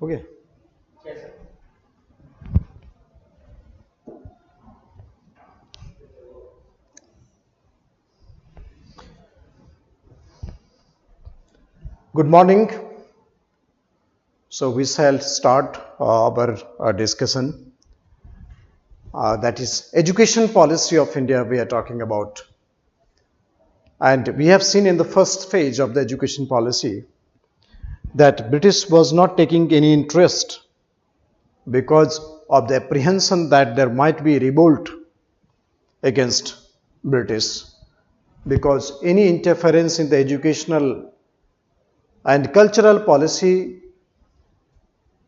Okay. Yes, sir. Good morning. So we shall start our discussion. That is education policy of India we are talking about. And we have seen in the first phase of the education policy that British was not taking any interest because of the apprehension that there might be revolt against British, because any interference in the educational and cultural policy,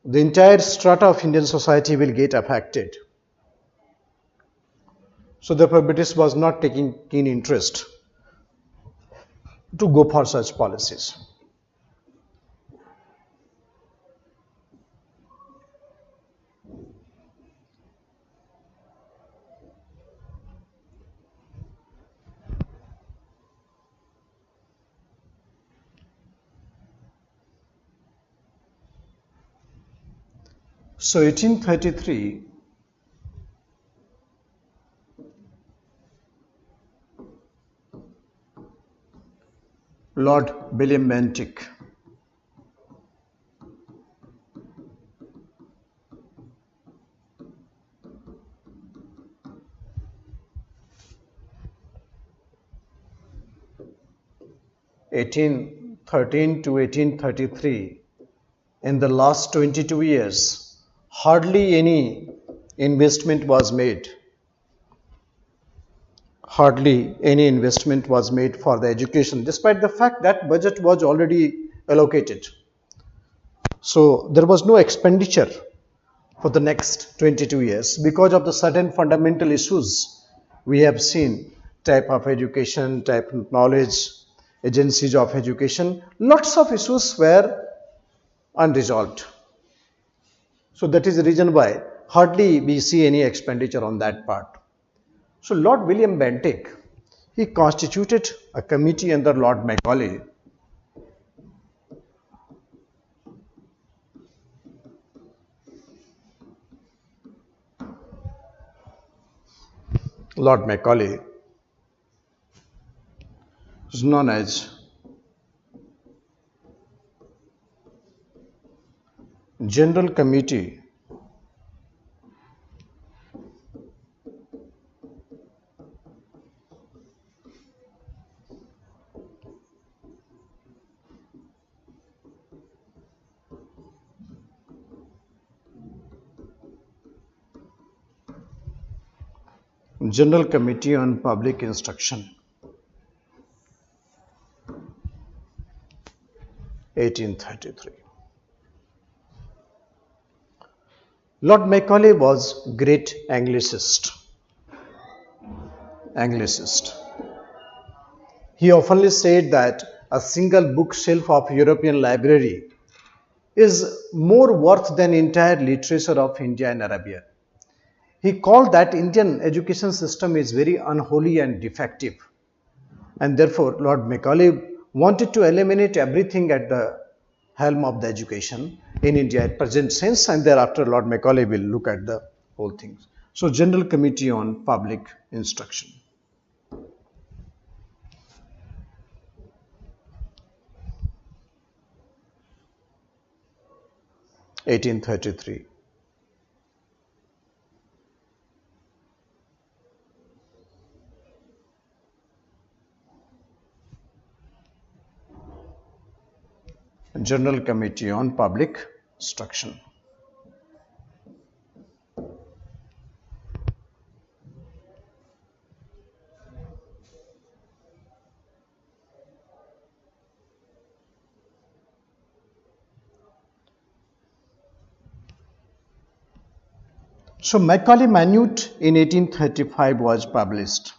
the entire strata of Indian society will get affected. So therefore British was not taking keen interest to go for such policies. So 1833, Lord William Bentinck, (1813 to 1833), in the last 22 years, hardly any investment was made. Hardly any investment was made for the education, despite the fact that budget was already allocated. So there was no expenditure for the next 22 years because of the certain fundamental issues we have seen: type of education, type of knowledge, agencies of education. Lots of issues were unresolved. So that is the reason why hardly we see any expenditure on that part. So Lord William Bentinck, he constituted a committee under Lord Macaulay. Lord Macaulay is known as General Committee General Committee on Public Instruction, 1833. Lord Macaulay was great Anglicist. He oftenly said that a single bookshelf of European library is more worth than entire literature of India and Arabia. He called that Indian education system is very unholy and defective, and therefore Lord Macaulay wanted to eliminate everything at the helm of the education in India at present sense, and thereafter Lord Macaulay will look at the whole things. So General Committee on Public Instruction. (1833). General Committee on Public Instruction. So Macaulay Minute in 1835 was published.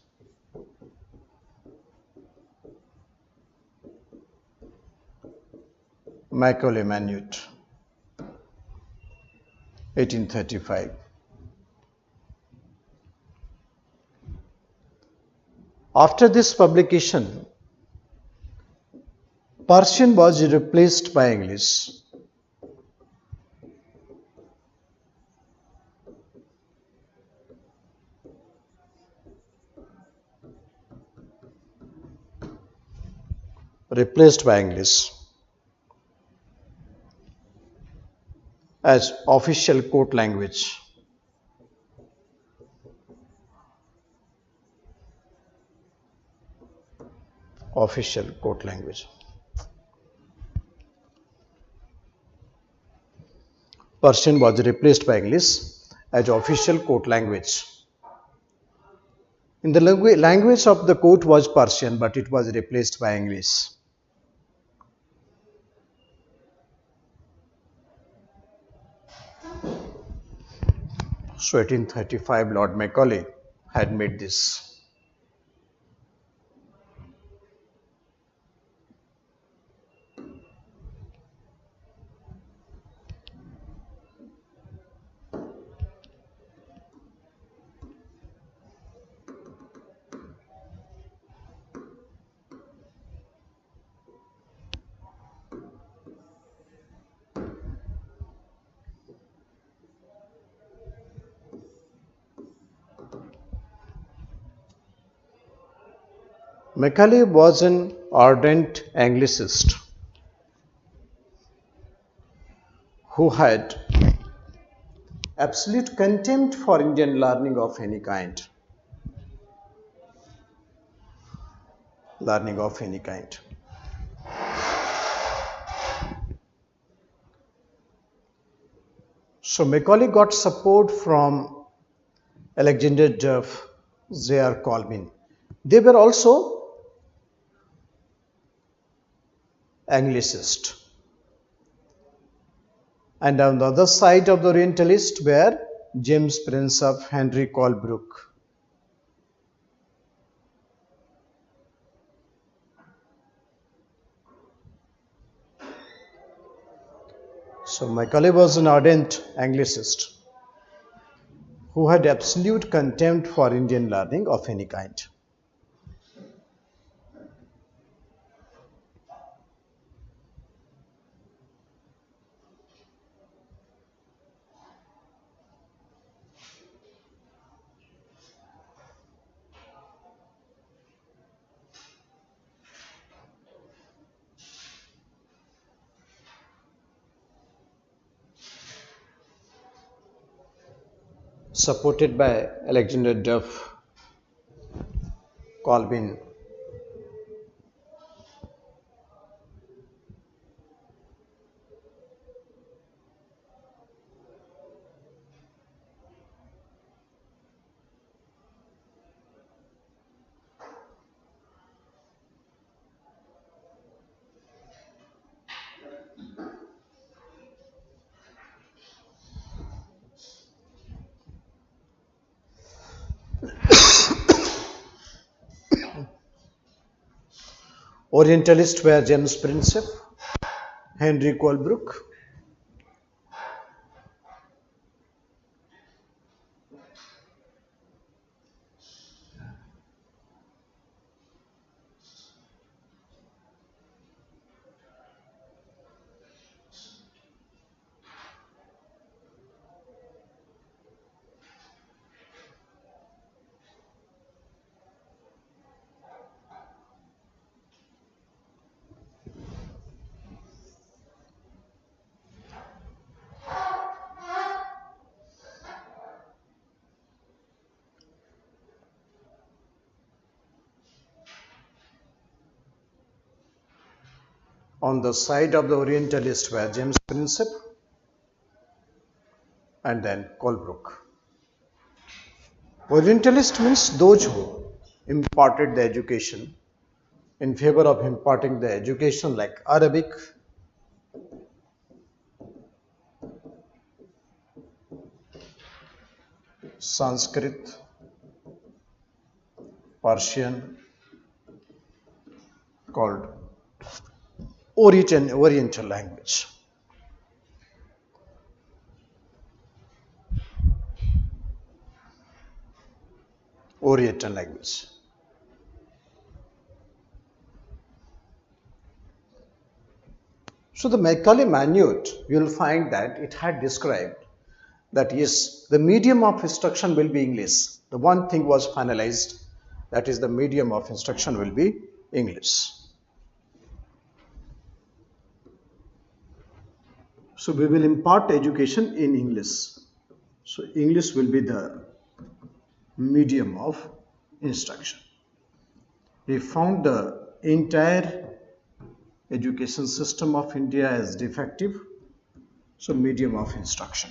Macaulay Minute, 1835. After this publication, Persian was replaced by English. replaced by English as official court language. Official court language. Persian was replaced by English as official court language. In the language of the court was Persian, but it was replaced by English. So 1835, Lord Macaulay had made this. Macaulay was an ardent Anglicist who had absolute contempt for Indian learning of any kind. Learning of any kind. So Macaulay got support from Alexander Duff, J.R. Colvin. They were also Anglicist. And on the other side of the Orientalist were James Prinsep, Henry Colebrook. So Macaulay was an ardent Anglicist who had absolute contempt for Indian learning of any kind. Supported by Alexander Duff, Colvin. Orientalists were James Prinsep, Henry Colebrook. On the side of the Orientalists were James Prinsep and then Colebrook. Orientalist means those who imparted the education in favor of imparting the education like Arabic, Sanskrit, Persian, called Oriental language. Oriental language. So the Macaulay Manute, you will find that it had described that yes, the medium of instruction will be English. The one thing was finalized, that is the medium of instruction will be English. So we will impart education in English. So English will be the medium of instruction. We found the entire education system of India as defective, so medium of instruction.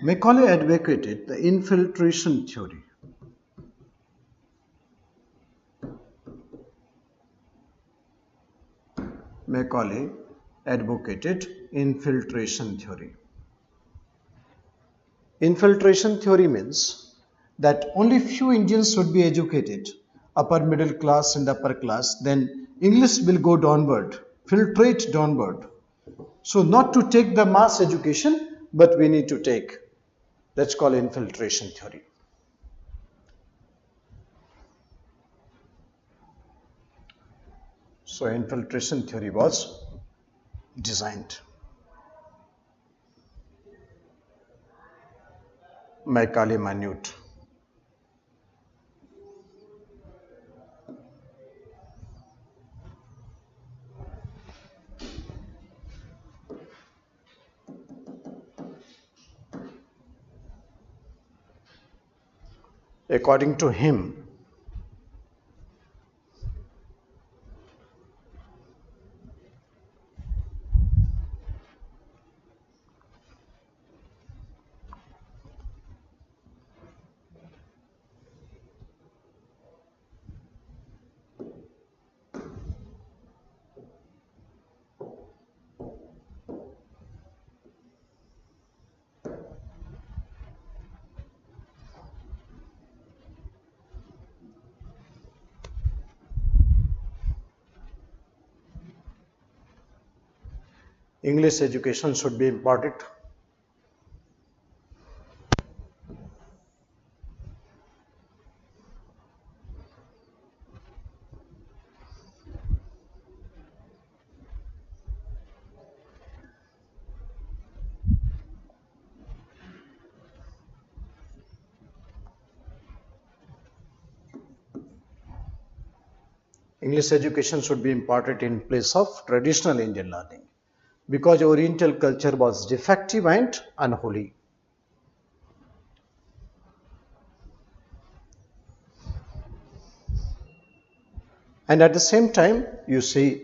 Macaulay advocated the infiltration theory. Macaulay advocated infiltration theory. Infiltration theory means that only few Indians should be educated, upper middle class and upper class, then English will go downward, filtrate downward. So not to take the mass education, but we need to take, that's called infiltration theory. So infiltration theory was designed. Macaulay Minute. According to him, English education should be imparted. English education should be imparted in place of traditional Indian learning because Oriental culture was defective and unholy. And at the same time, you see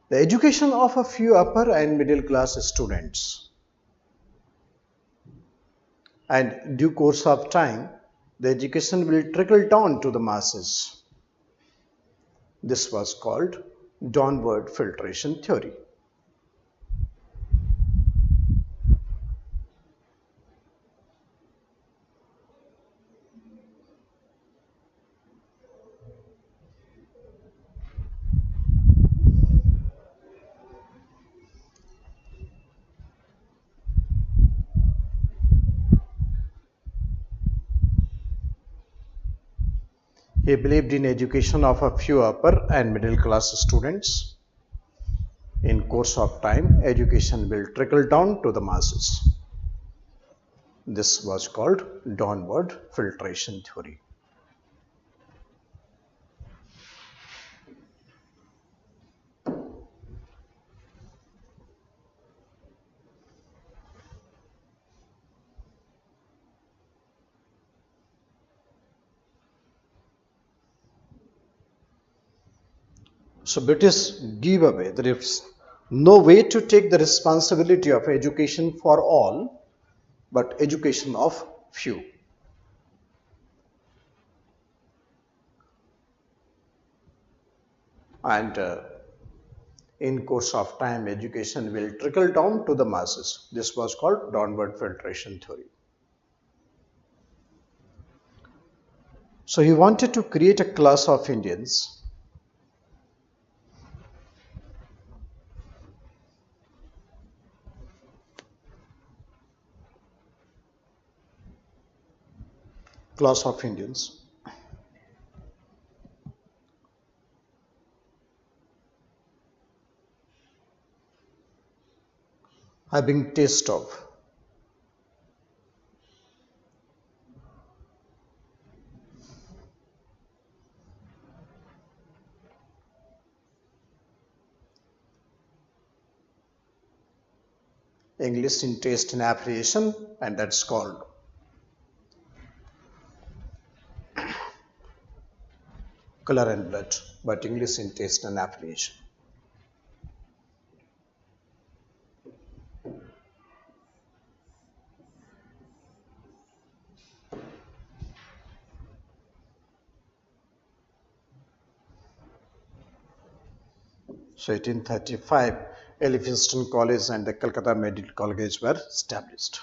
the education of a few upper and middle class students. And due course of time, the education will trickle down to the masses. This was called downward filtration theory. He believed in education of a few upper and middle class students. In course of time, education will trickle down to the masses. This was called downward filtration theory. So British give away. There is no way to take the responsibility of education for all, but education of few. And in course of time, education will trickle down to the masses. This was called downward filtration theory. So he wanted to create a class of Indians having taste of English in taste and appreciation, and that's called color and blood, but English in taste and appreciation. So 1835, Elphinstone College and the Calcutta Medical College were established.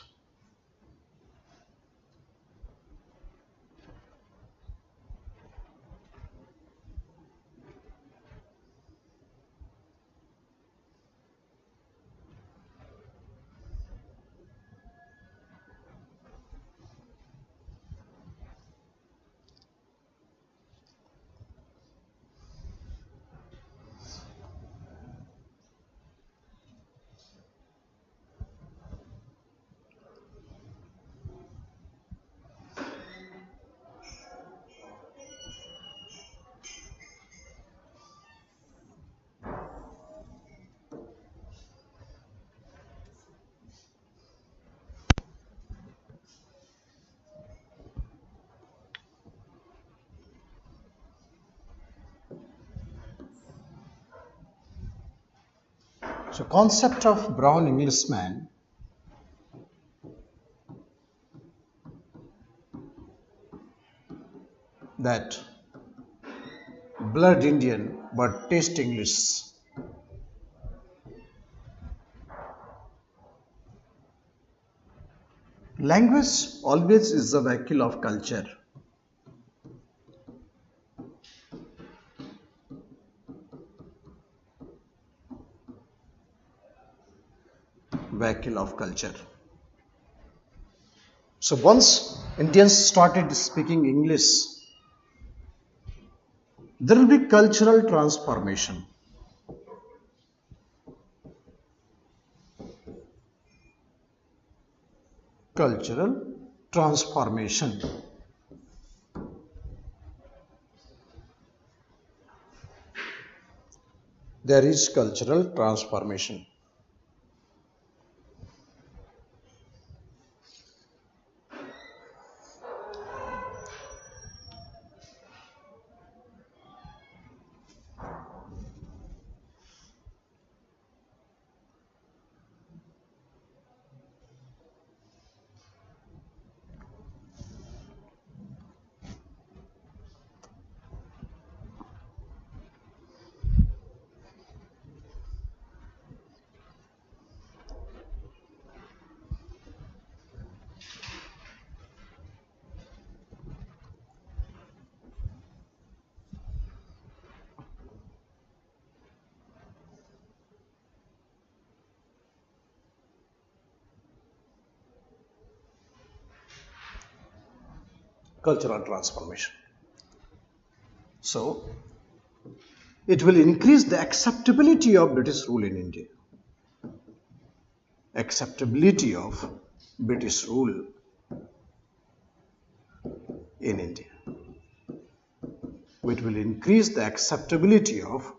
So concept of brown Englishman, that blood Indian but taste English. Language always is the vehicle of culture. Vehicle of culture. So once Indians started speaking English, there will be cultural transformation. Cultural transformation. There is cultural transformation. Cultural transformation. So it will increase the acceptability of British rule in India. Acceptability of British rule in India. It will increase the acceptability of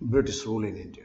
British rule in India.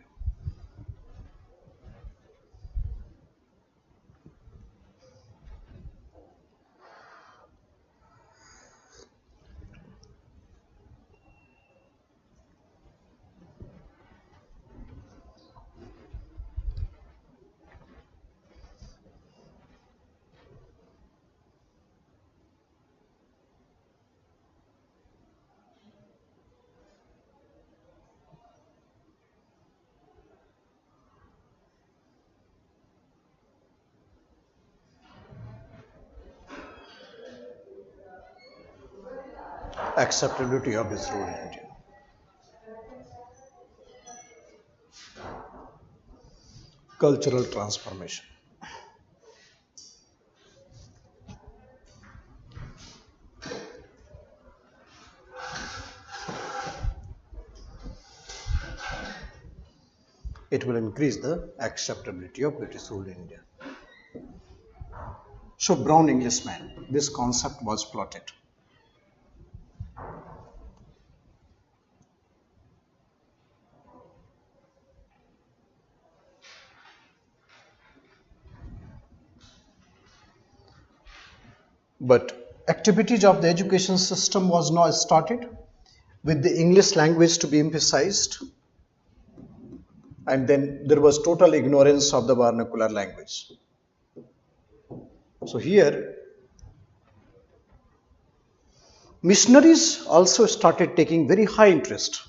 Acceptability of this rule in India. Cultural transformation. It will increase the acceptability of British rule in India. So brown Englishman, this concept was plotted. but activities of the education system was now started with the English language to be emphasized, and then there was total ignorance of the vernacular language. So here missionaries also started taking very high interest,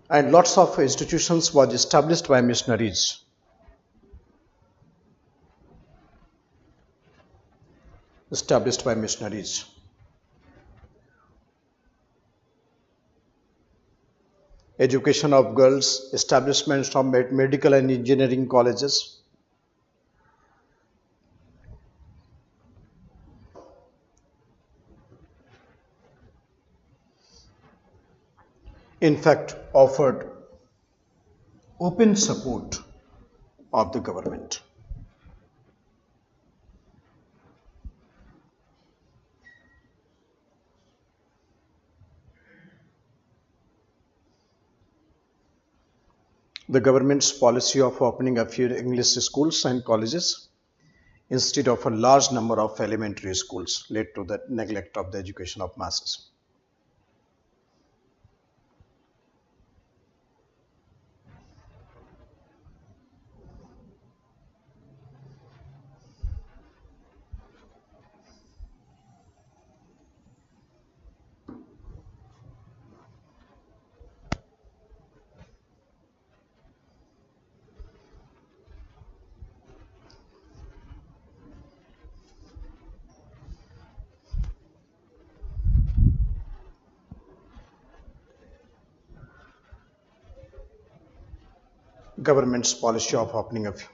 and lots of institutions was established by missionaries. Established by missionaries. Education of girls, establishments of medical and engineering colleges. In fact, offered open support of the government. The government's policy of opening a few English schools and colleges instead of a large number of elementary schools led to the neglect of the education of masses. Government's policy of opening a few.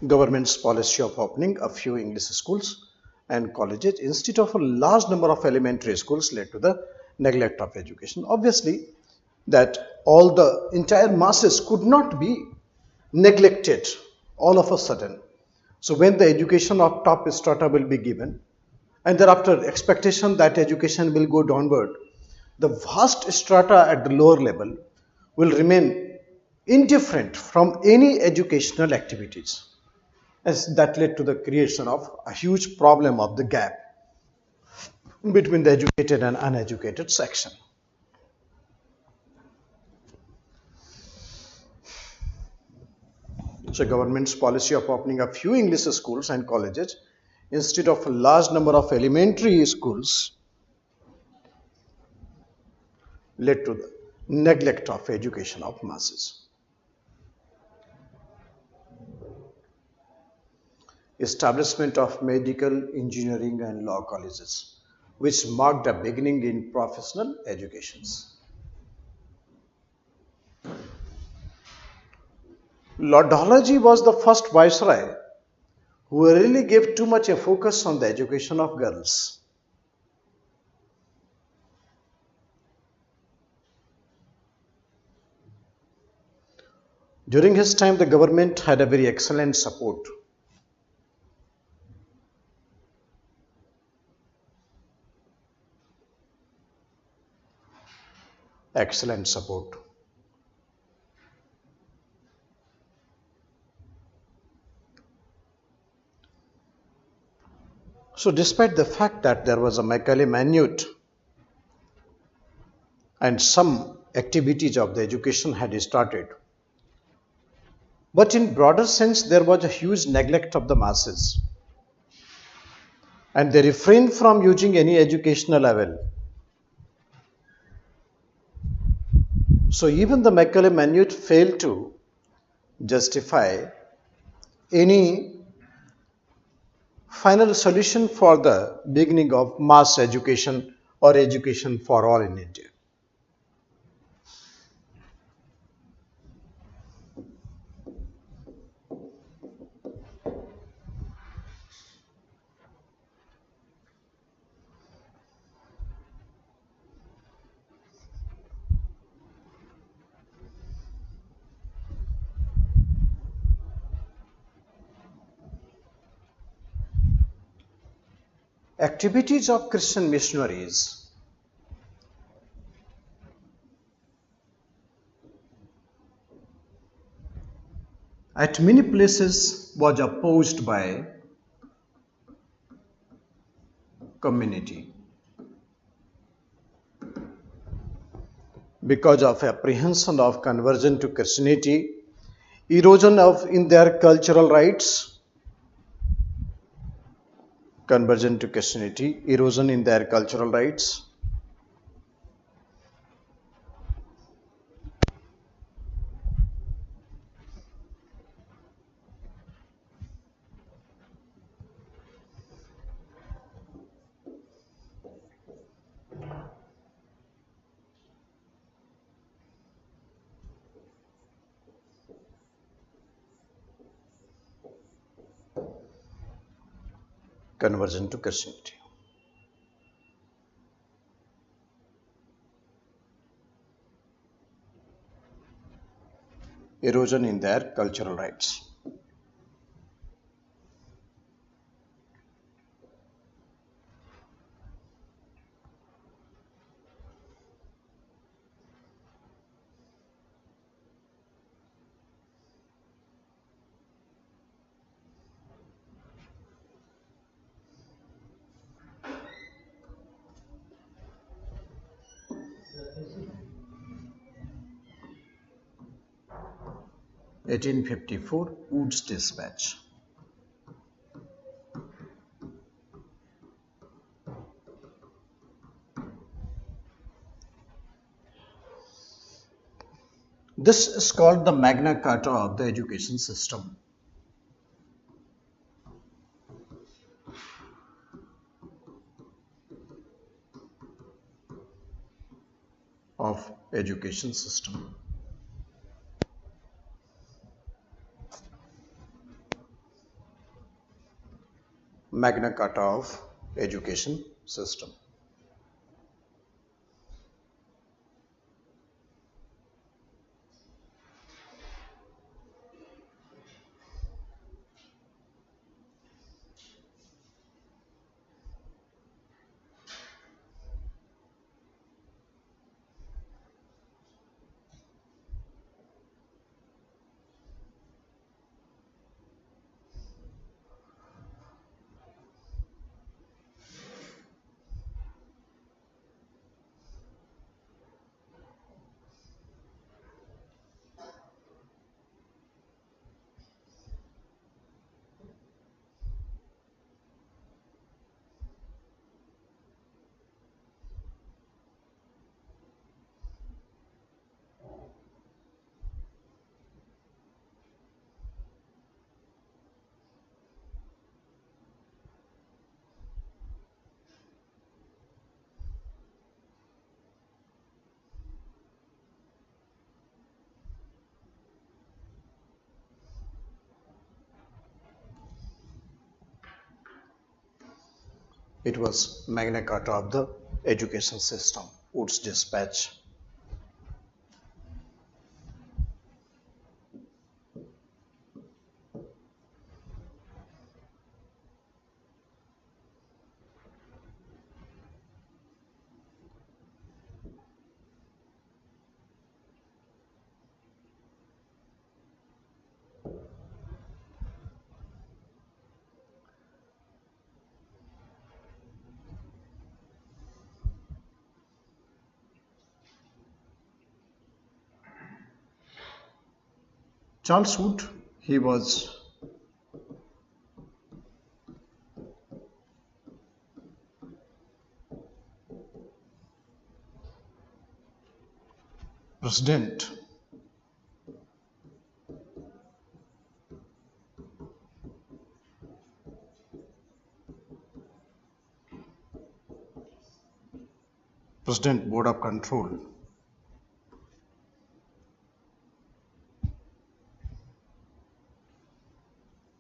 Government's policy of opening a few English schools and colleges instead of a large number of elementary schools led to the neglect of education. Obviously, that all the entire masses could not be neglected all of a sudden. So when the education of top strata will be given, and thereafter expectation that education will go downward, the vast strata at the lower level will remain indifferent from any educational activities, as that led to the creation of a huge problem of the gap between the educated and uneducated section. So government's policy of opening a few English schools and colleges instead of a large number of elementary schools led to the neglect of education of masses. Establishment of medical, engineering and law colleges, which marked a beginning in professional educations. Lord Dalhousie was the first viceroy who really gave too much a focus on the education of girls. During his time, the government had a very excellent support. Excellent support. So despite the fact that there was a Macaulay Minute and some activities of the education had started, but in broader sense there was a huge neglect of the masses, and they refrained from using any educational level. So even the Macaulay Minute failed to justify any final solution for the beginning of mass education or education for all in India. activities of Christian missionaries at many places was opposed by community because of apprehension of conversion to Christianity, erosion of in their cultural rights, conversion to Christianity, erosion in their cultural rights, conversion to Christianity. Erosion in their cultural rights. (1854) Wood's Dispatch. This is called the Magna Carta of the education system. Of education system. Magna Carta of education system. It was Magna Carta of the education system. Wood's Dispatch. Charles Wood, he was president Board of Control.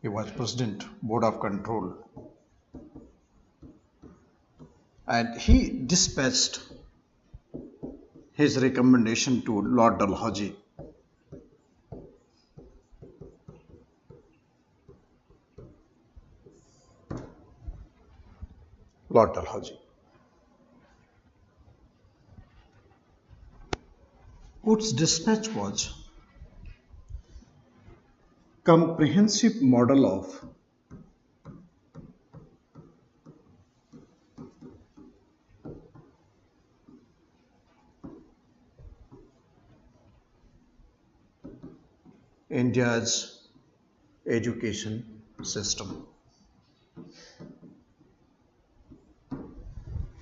He was President Board of Control, and he dispatched his recommendation to Lord Dalhousie. Lord Dalhousie. Wood's dispatch was comprehensive model of India's education system.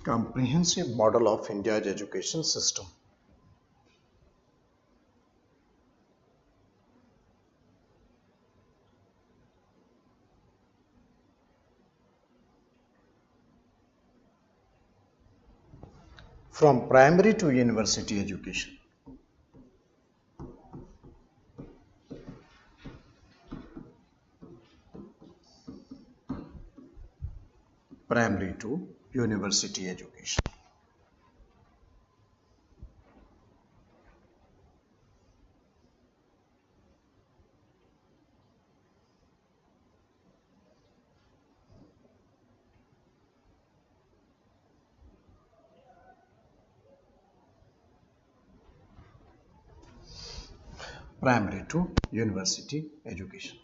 Comprehensive model of India's education system. From primary to university education. Primary to university education. Primary to university education.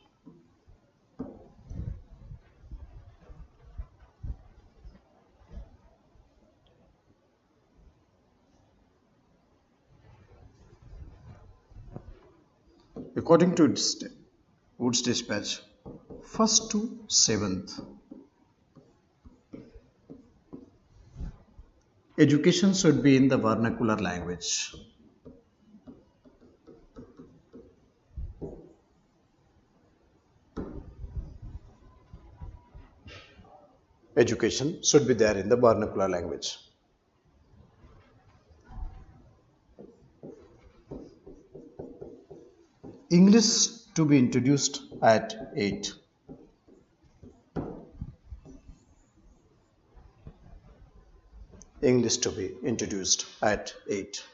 According to Wood's dispatch, 1st to 7th, education should be in the vernacular language. Education should be there in the vernacular language. English to be introduced at 8. English to be introduced at 8.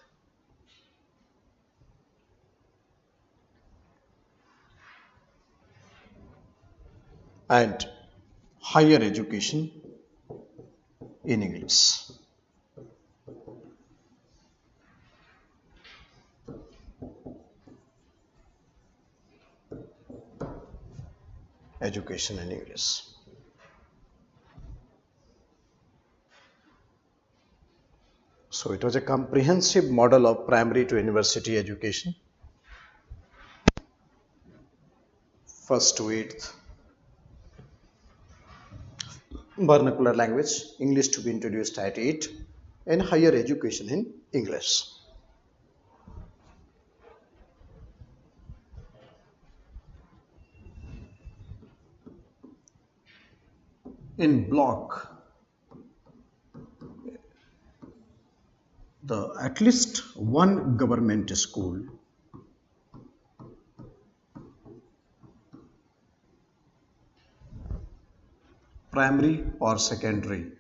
And higher education in English. Education in English. So it was a comprehensive model of primary to university education. 1st to 8th, vernacular language, English to be introduced at 8, and higher education in English. In block, at least one government school primary or secondary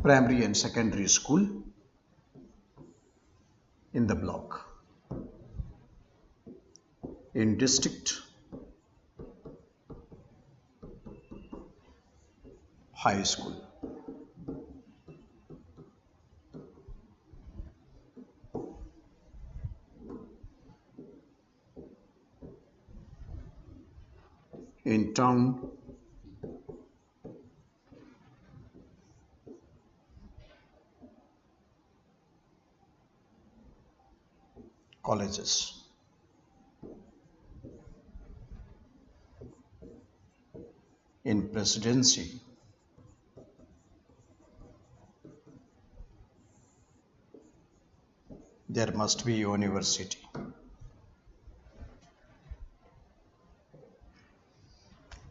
primary and secondary school in the block. In district, high school. In town, colleges. In presidency, there must be university.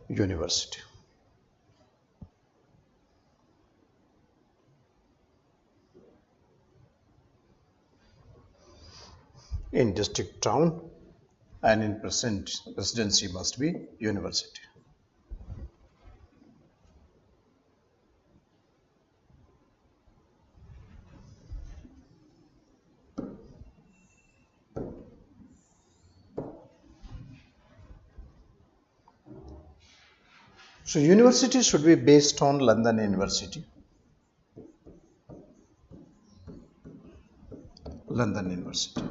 University. In district, town, and in presidency must be university. So university should be based on London University. London University.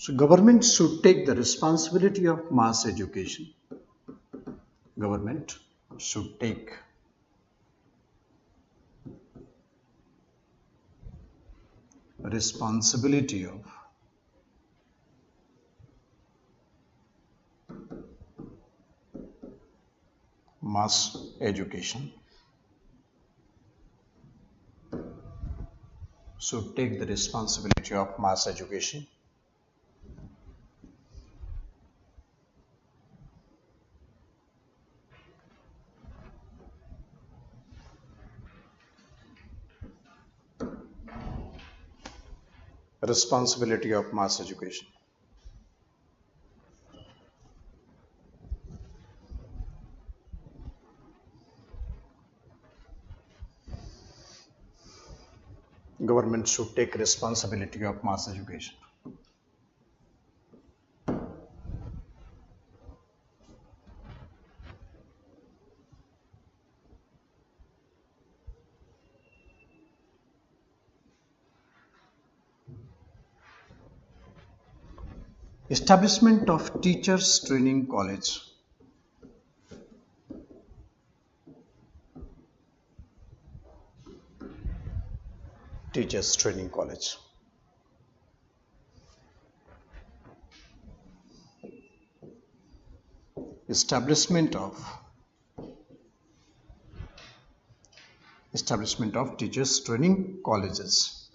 So government should take the responsibility of mass education. Government should take responsibility of mass education. Should take the responsibility of mass education. Responsibility of mass education. Government should take responsibility of mass education. Establishment of teachers training college. Teachers training college. Establishment of teachers training colleges.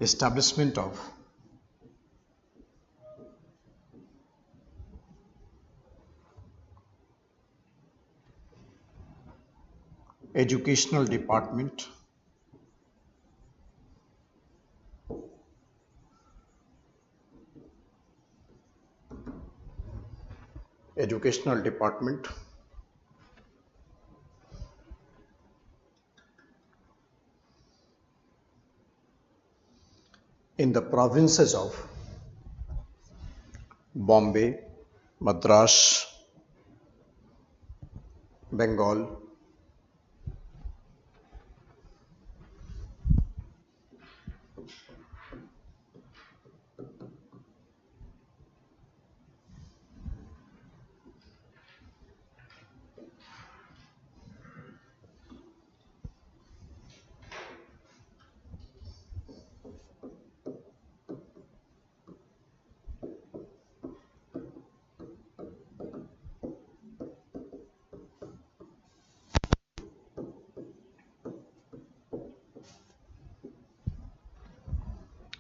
Establishment of educational department. Educational department in the provinces of Bombay, Madras, Bengal,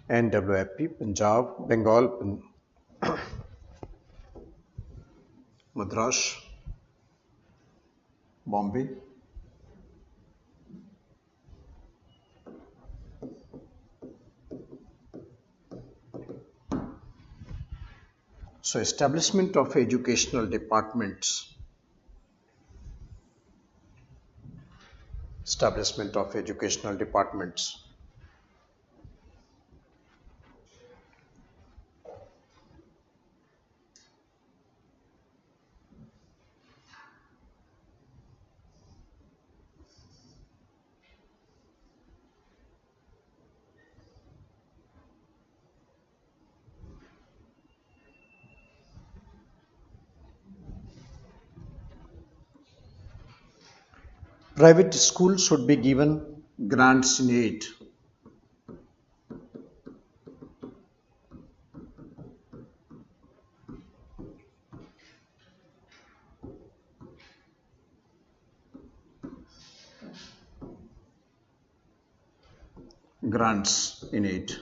NWFP, Punjab, Bengal, Madras, Bombay. So establishment of educational departments. Establishment of educational departments. Private schools should be given grants in aid. Grants in aid.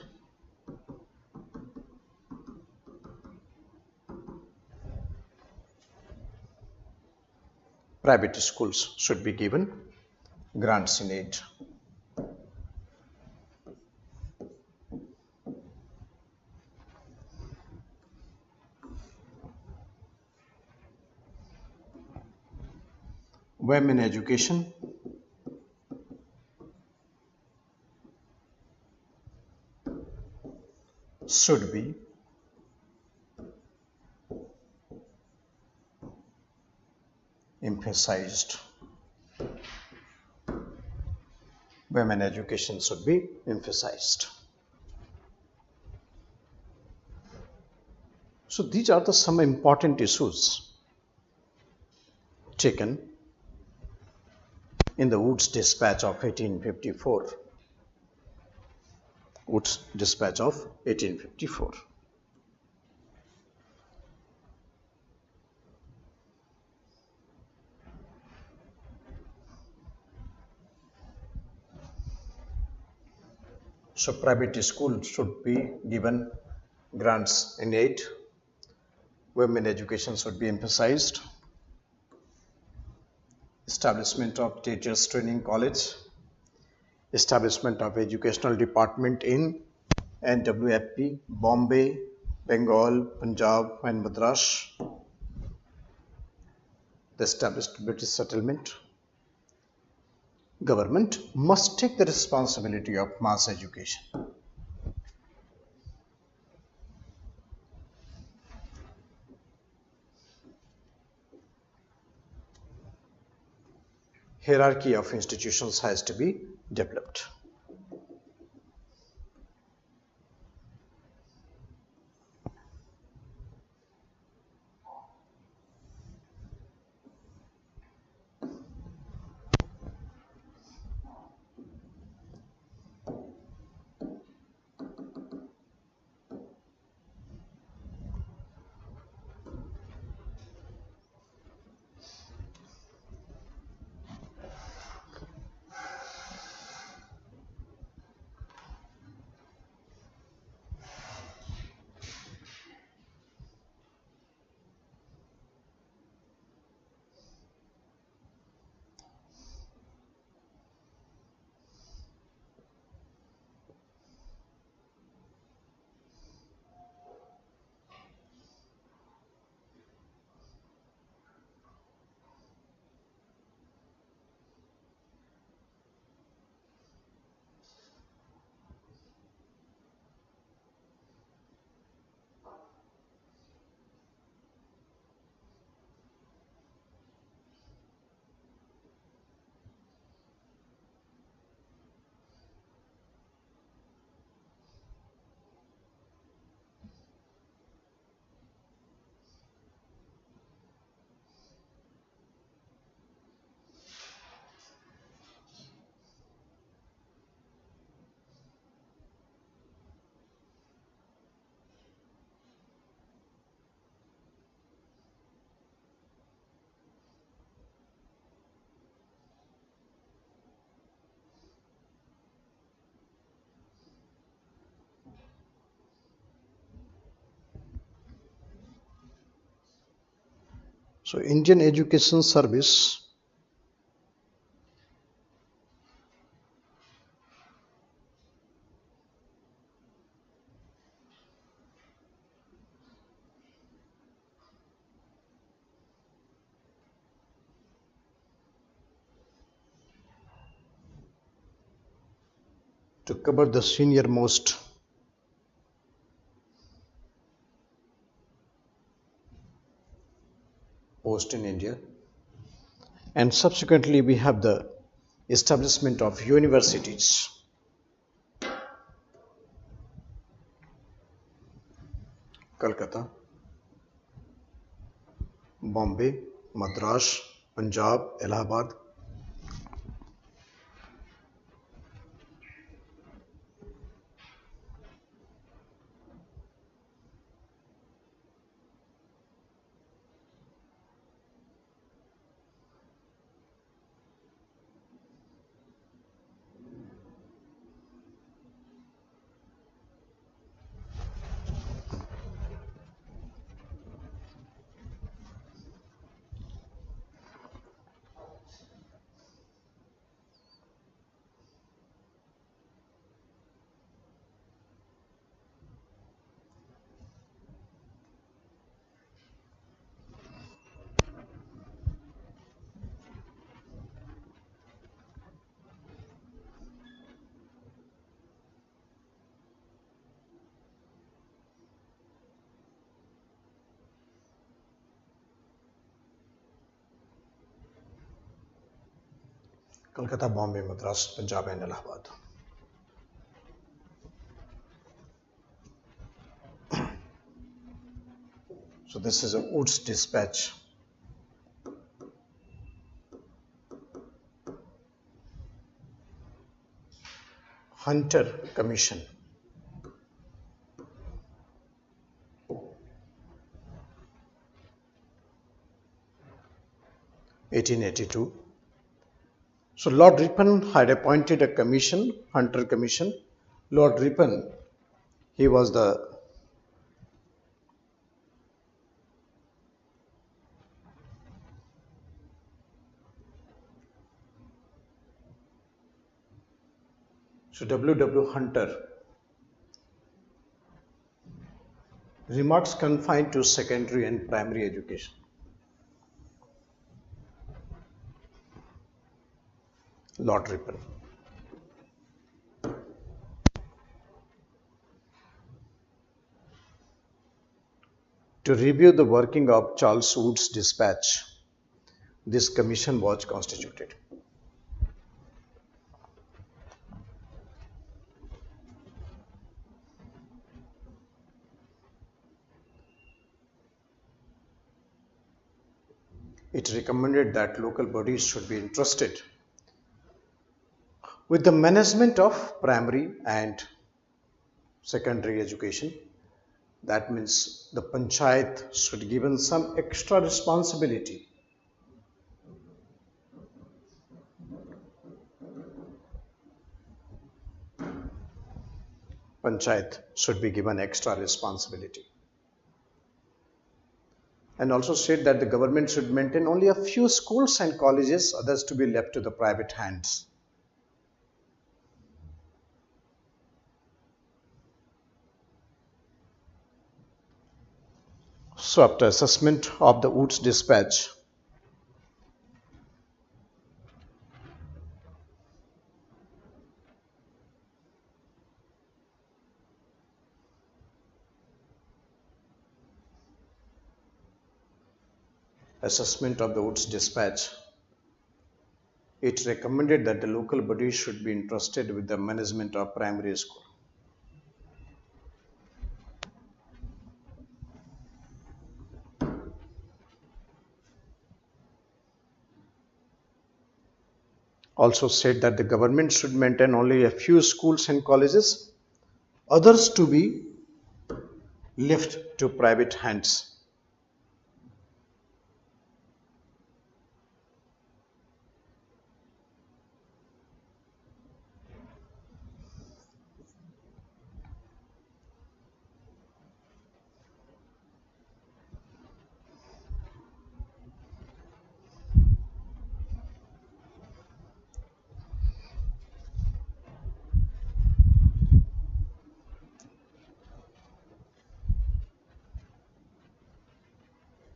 Private schools should be given grants in aid. Women education. Should be emphasized. Women education should be emphasized. So these are the some important issues taken in the Woods Dispatch of 1854. Woods Dispatch of 1854. So private schools should be given grants in aid. Women education should be emphasized. Establishment of teachers training college. Establishment of educational department in NWFP, Bombay, Bengal, Punjab and Madras. The established British settlement. Government must take the responsibility of mass education. Hierarchy of institutions has to be developed. So Indian Education Service to cover the senior most post in India, and subsequently we have the establishment of universities. Calcutta, Bombay, Madras, Punjab, Allahabad. Kolkata, Bombay, Madras, Punjab and Allahabad. So this is a Woods Dispatch. Hunter Commission. 1882. So Lord Ripon had appointed a commission, Hunter Commission. Lord Ripon, he was the W. Hunter. Remarks confined to secondary and primary education. Lord Ripon. To review the working of Charles Woods Dispatch, this commission was constituted. It recommended that local bodies should be entrusted with the management of primary and secondary education. That means the panchayat should be given some extra responsibility. Panchayat should be given extra responsibility. And also said that the government should maintain only a few schools and colleges, others to be left to the private hands. So after assessment of the Woods Dispatch, it recommended that the local bodies should be entrusted with the management of primary school. Also said that the government should maintain only a few schools and colleges, others to be left to private hands.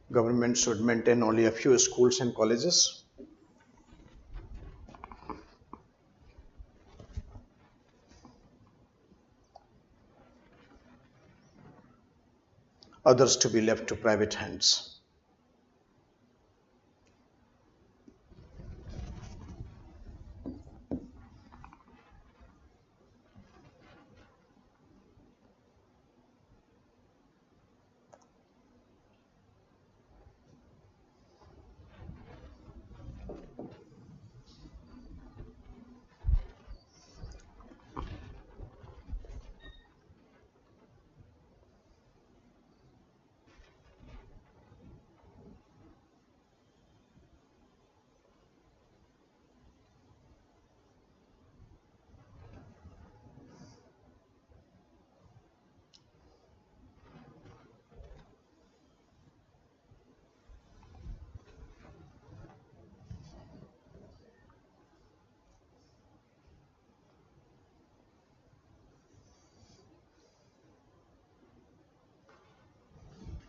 Government should maintain only a few schools and colleges. Others to be left to private hands.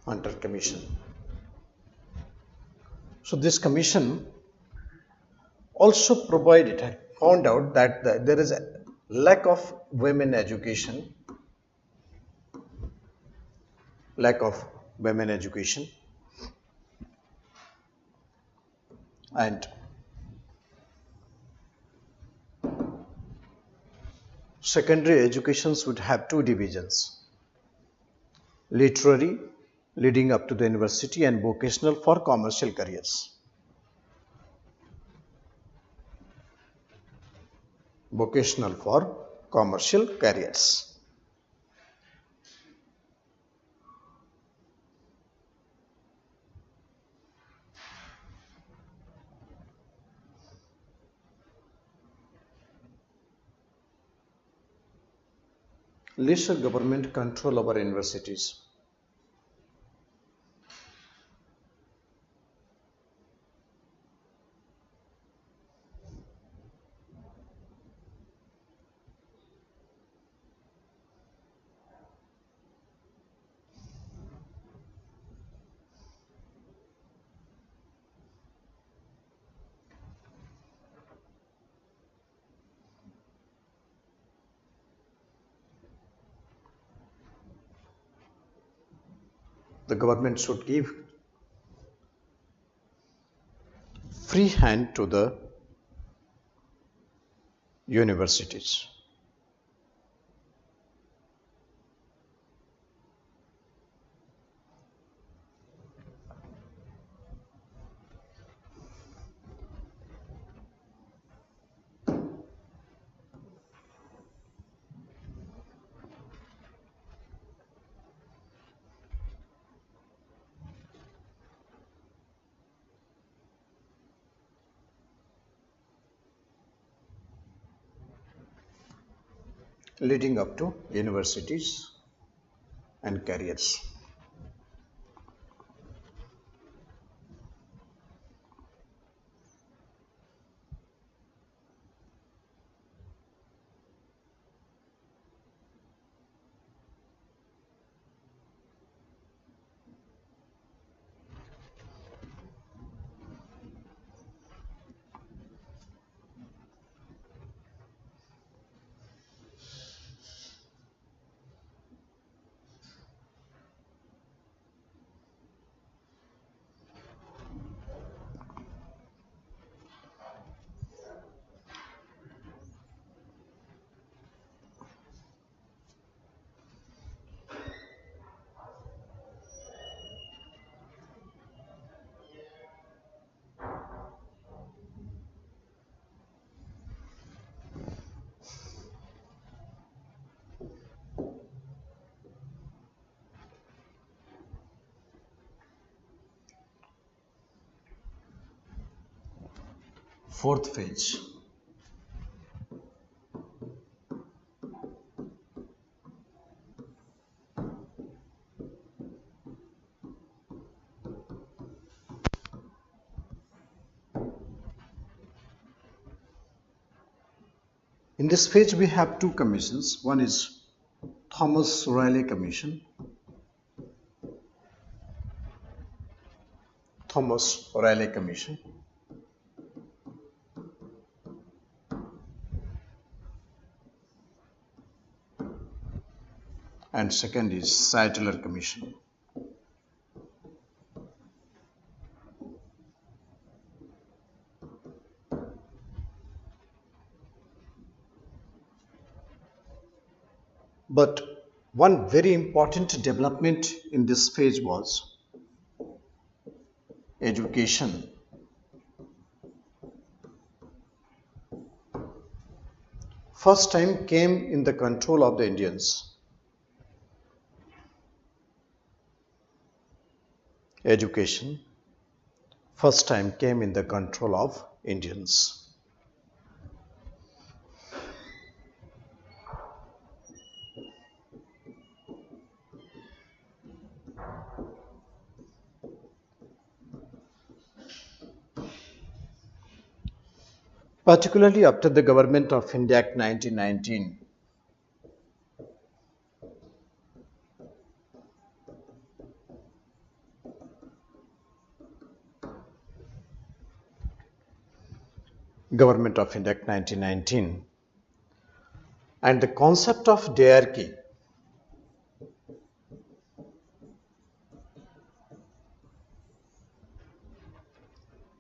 Hunter Commission. So this commission also found out that there is a lack of women education, and secondary educations would have two divisions: literary, leading up to the university, and vocational for commercial careers. Vocational for commercial careers. Lesser government control over universities. The government should give free hand to the universities. Leading up to universities and careers. Fourth phase. In this phase, we have two commissions. One is Thomson Riley Commission. Thomson Riley Commission. And second is Sattler Commission. But one very important development in this phase was education. First time came in the control of the Indians. Education first time came in the control of Indians. Particularly after the Government of India Act 1919. Government of India Act 1919 and the concept of diarchy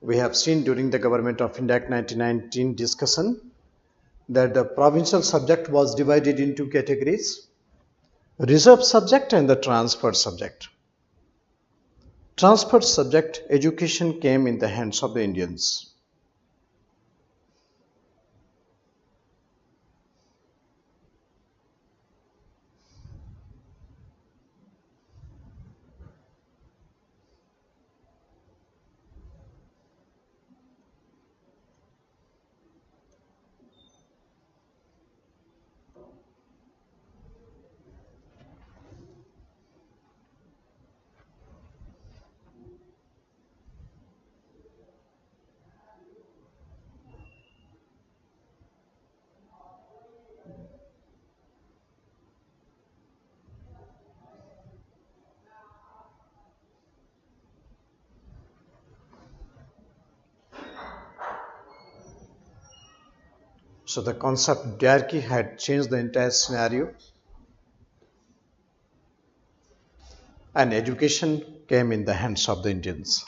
we have seen during the Government of India Act 1919 discussion that the provincial subject was divided into categories: reserved subject and the transferred subject. Transferred subject education came in the hands of the Indians. So the concept of diarchy had changed the entire scenario, and education came in the hands of the Indians.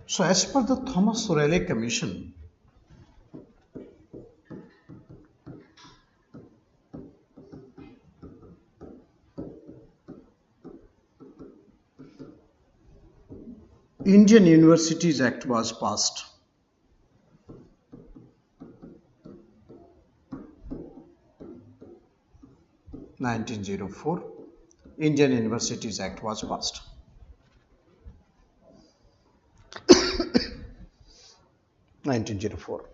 So as per the Thomas Raleigh Commission, Indian Universities Act was passed. (1904), Indian Universities Act was passed. 1904.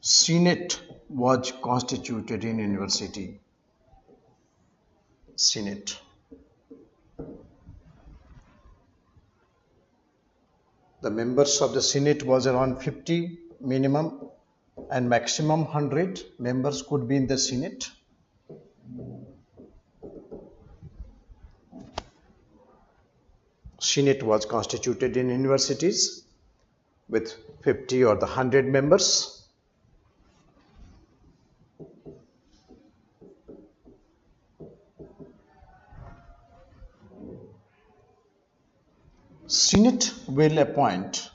Senate was constituted in university. Senate. The members of the Senate was around 50 minimum, and maximum 100 members could be in the Senate. Senate was constituted in universities with 50 or the 100 members. Senate will appoint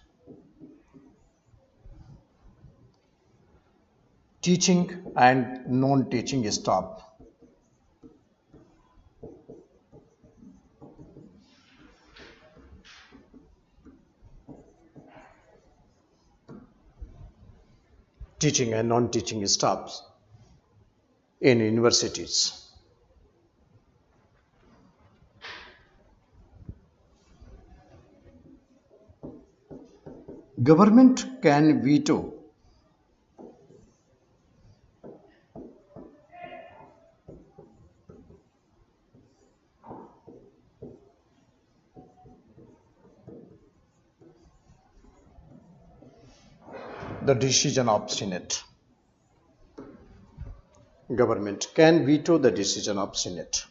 teaching and non-teaching staff. Teaching and non-teaching staffs in universities. Government can veto the decision of Senate. Government can veto the decision of Senate.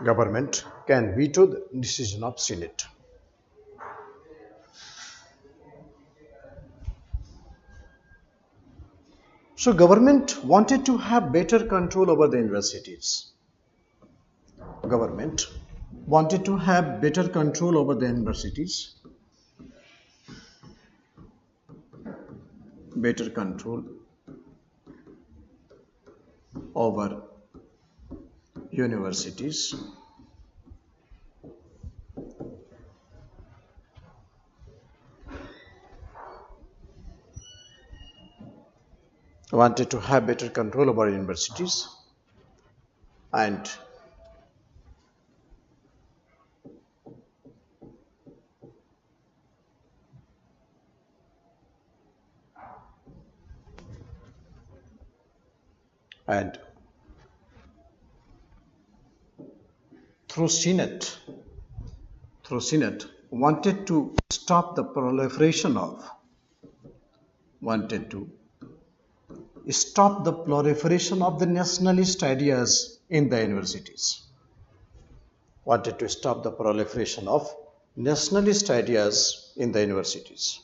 Government can veto the decision of Senate. So government wanted to have better control over the universities. Government wanted to have better control over the universities. Better control over universities. Wanted to have better control over universities, and and through CNET, wanted to stop the proliferation of the nationalist ideas in the universities. Wanted to stop the proliferation of nationalist ideas in the universities.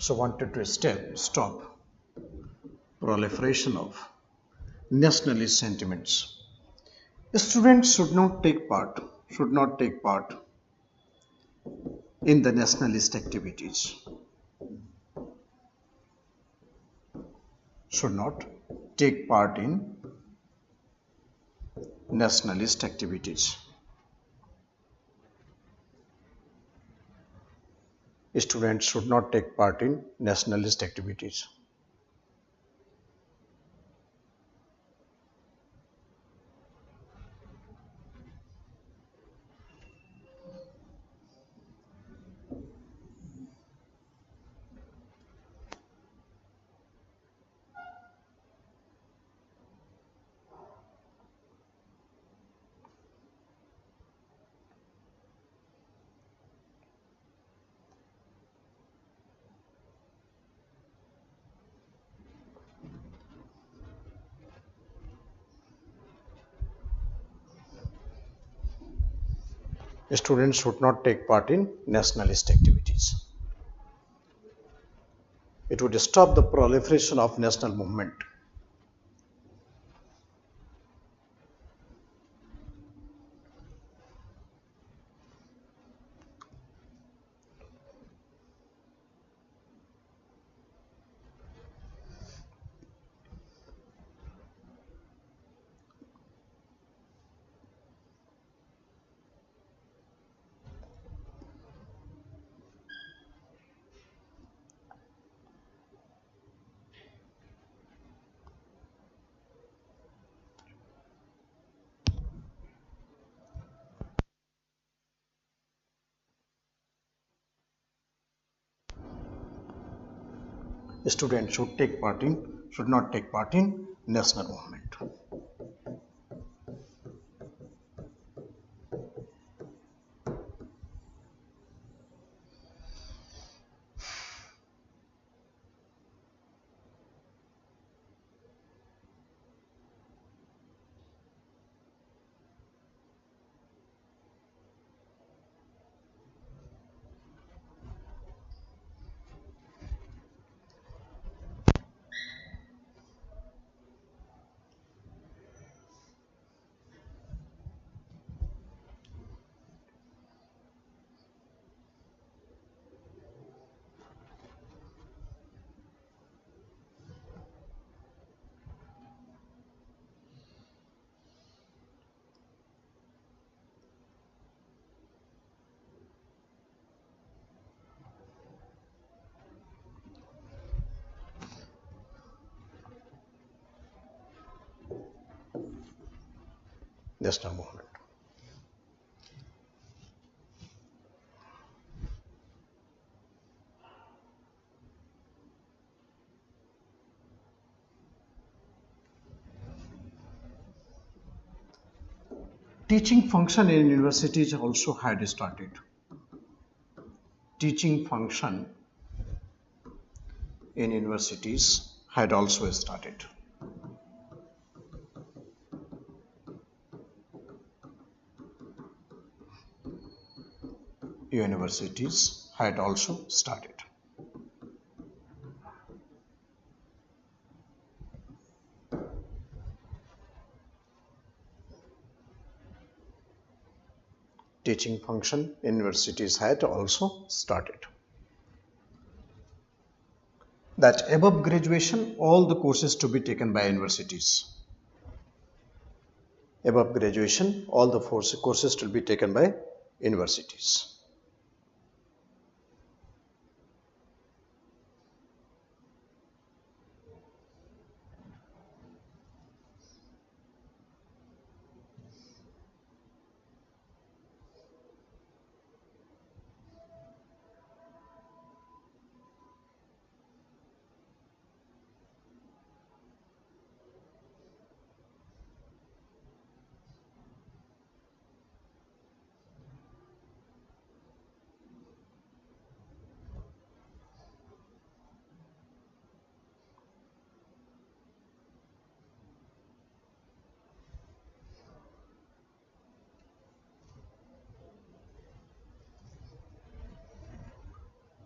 So wanted to stop proliferation of nationalist sentiments. Students should not take part in the nationalist activities. Should not take part in nationalist activities. Students should not take part in nationalist activities. Students should not take part in nationalist activities. It would stop the proliferation of national movement. Students should not take part in national movement. National movement. Teaching function in universities also had started. teaching function in universities had also started. Universities had also started. Teaching function in universities had also started. That above graduation, all the courses to be taken by universities. Above graduation, all the courses to be taken by universities.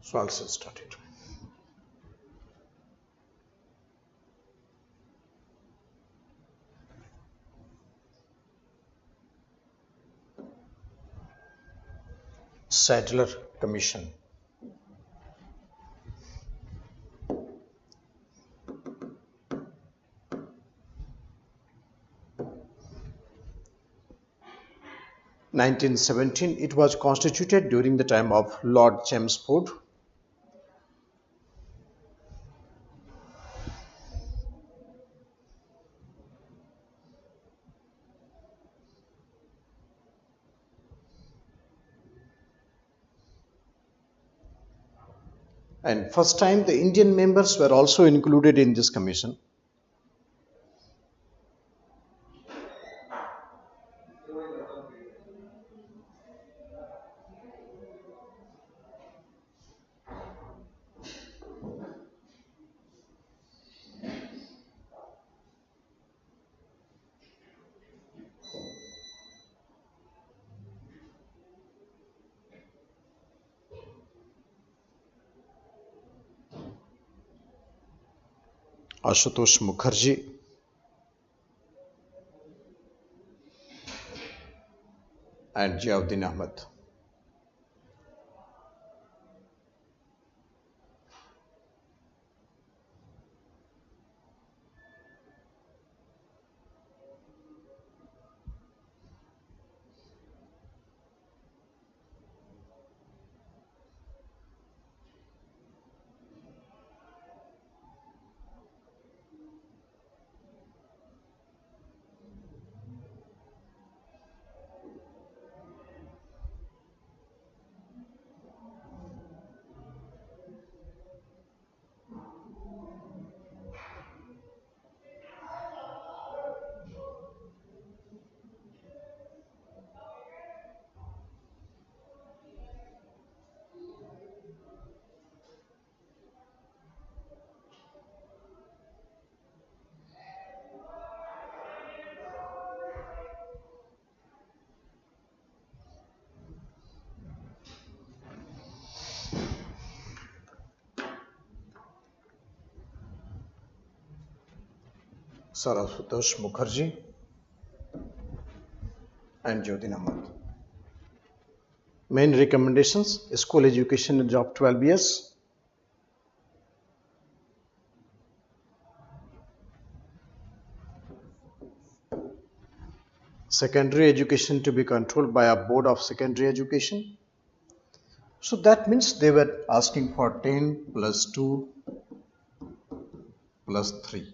So also started. Sadler Commission. In 1917, it was constituted during the time of Lord Chelmsford. And first time the Indian members were also included in this commission. Ashutosh Mukherjee, and Ziauddin Ahmed. Sir Ashutosh Mukherjee and Ziauddin Ahmed. Main recommendations: school education and job 12 years. Secondary education to be controlled by a board of secondary education. So that means they were asking for 10 plus 2 plus 3.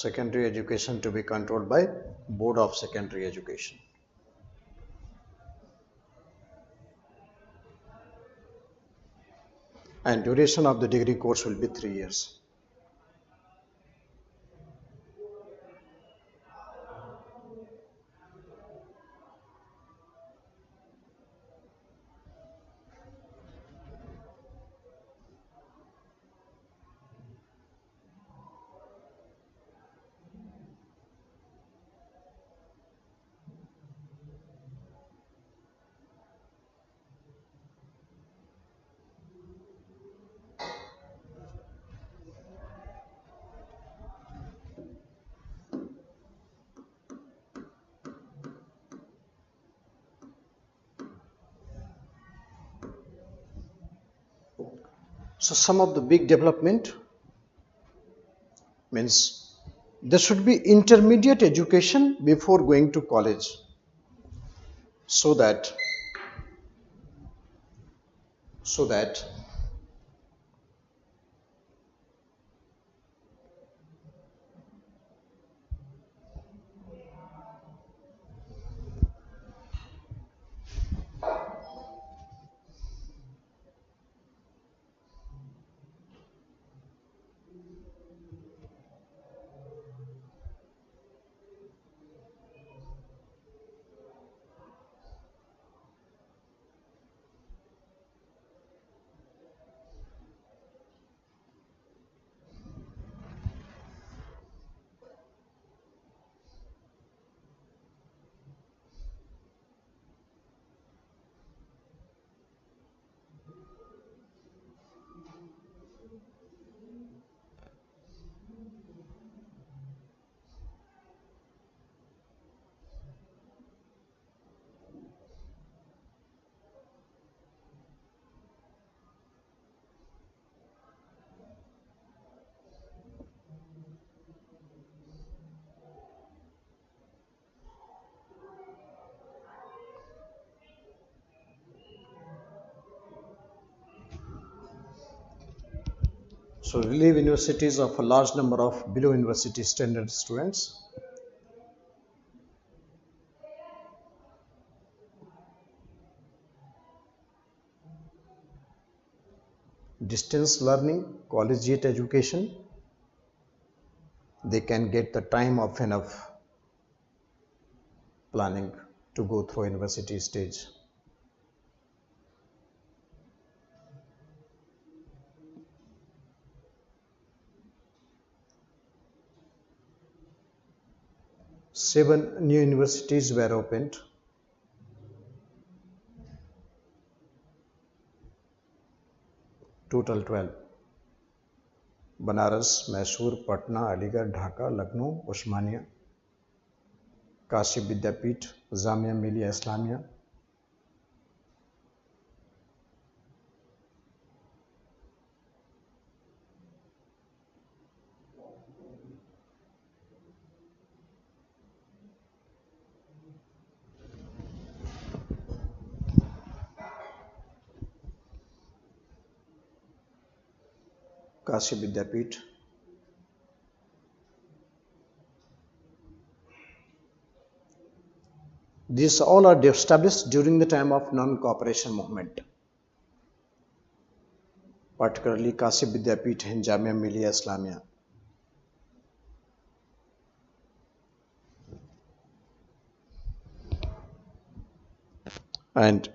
secondary education to be controlled by Board of Secondary Education. And duration of the degree course will be 3 years. So some of the big development means there should be intermediate education before going to college, so that so that so relieve universities of a large number of below university standard students. Distance learning, collegiate education, they can get the time of enough planning to go through university stage. Seven new universities were opened. Total 12. Banaras, Mysore, Patna, Aligarh, Dhaka, Lucknow, Osmania, Kashi Vidyapith, Jamia Millia Islamia. Kashi Vidyapith. These all are established during the time of non-cooperation movement, particularly Kashi Vidyapith and Jamia Millia Islamia. And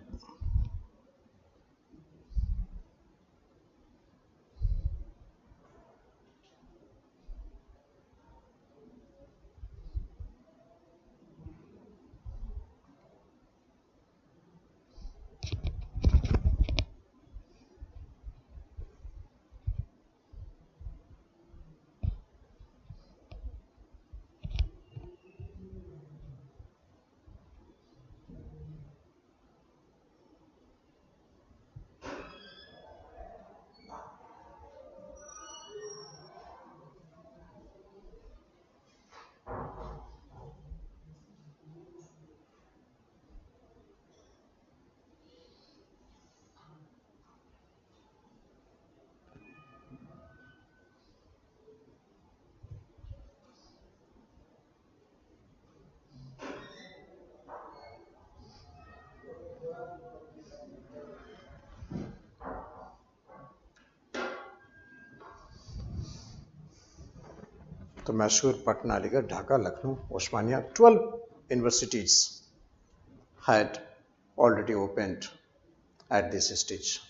तो Mysore, Patna, Aligarh, Dhaka, Lucknow, Osmania, 12 universities had already opened at this stage.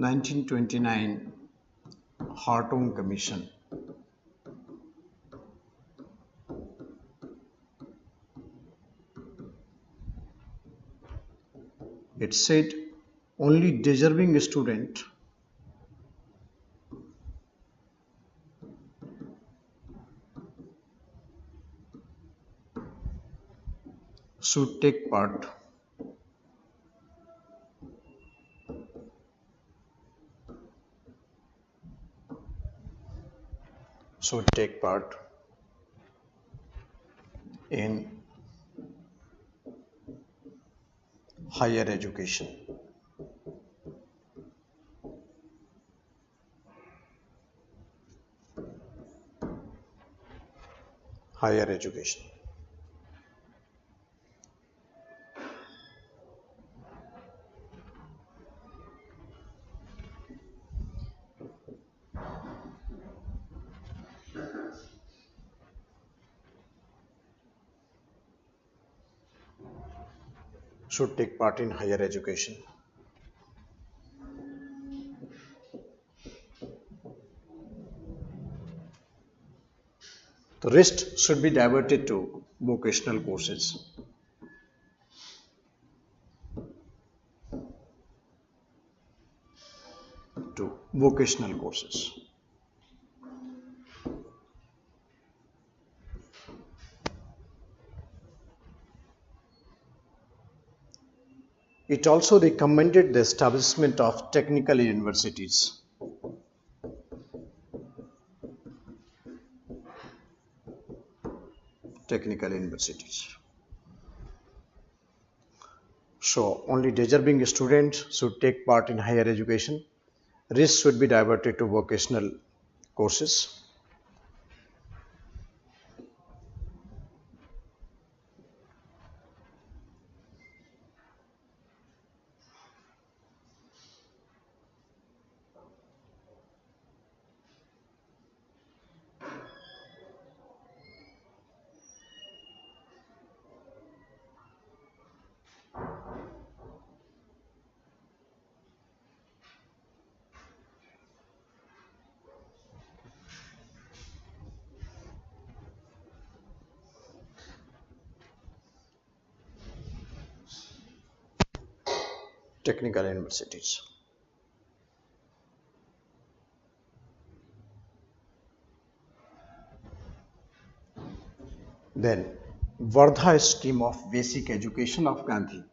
In 1929 Hartung Commission. It said only deserving student should take part in higher education. Higher education. Should take part in higher education. The rest should be diverted to vocational courses. Vocational courses. It also recommended the establishment of technical universities. Technical universities. So only deserving students should take part in higher education. Rest should be diverted to vocational courses. Technical universities. Then Vardha scheme of basic education of Gandhi.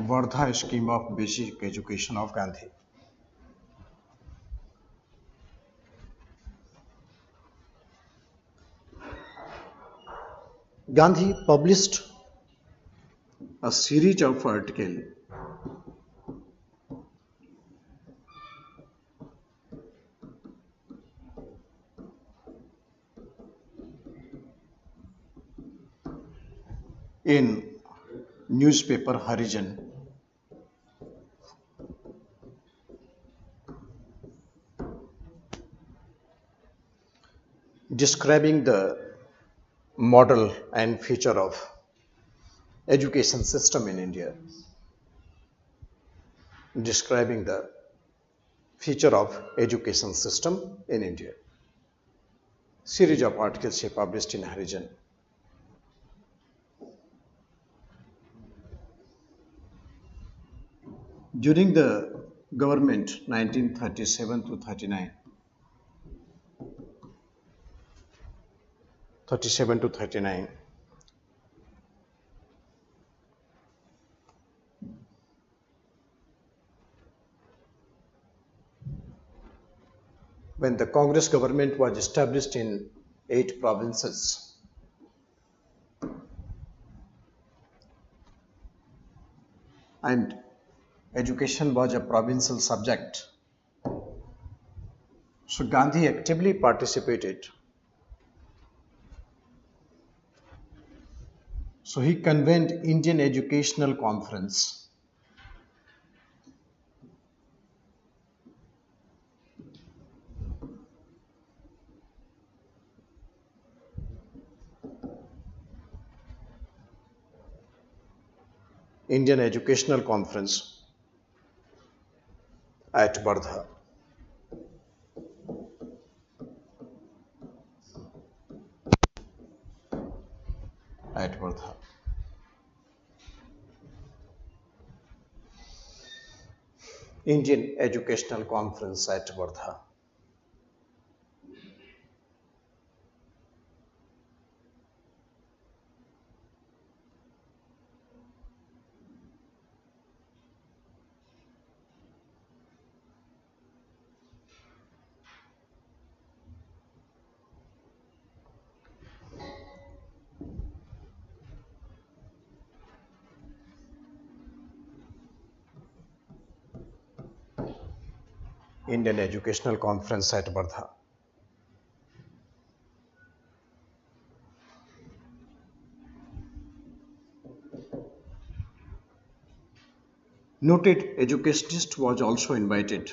Vardha scheme of basic education of Gandhi. Gandhi published a series of articles in newspaper Harijan describing the model and feature of education system in India. Describing the feature of education system in India. Series of articles she published in Harijan. During the government 1937 to 39, 37 to 39. When the Congress government was established in 8 provinces, and education was a provincial subject, so Gandhi actively participated. So he convened Indian Educational Conference. Indian Educational Conference at Wardha. At Wardha. Indian Educational Conference at Wardha. Indian Educational Conference at Wardha. Noted educationist was also invited.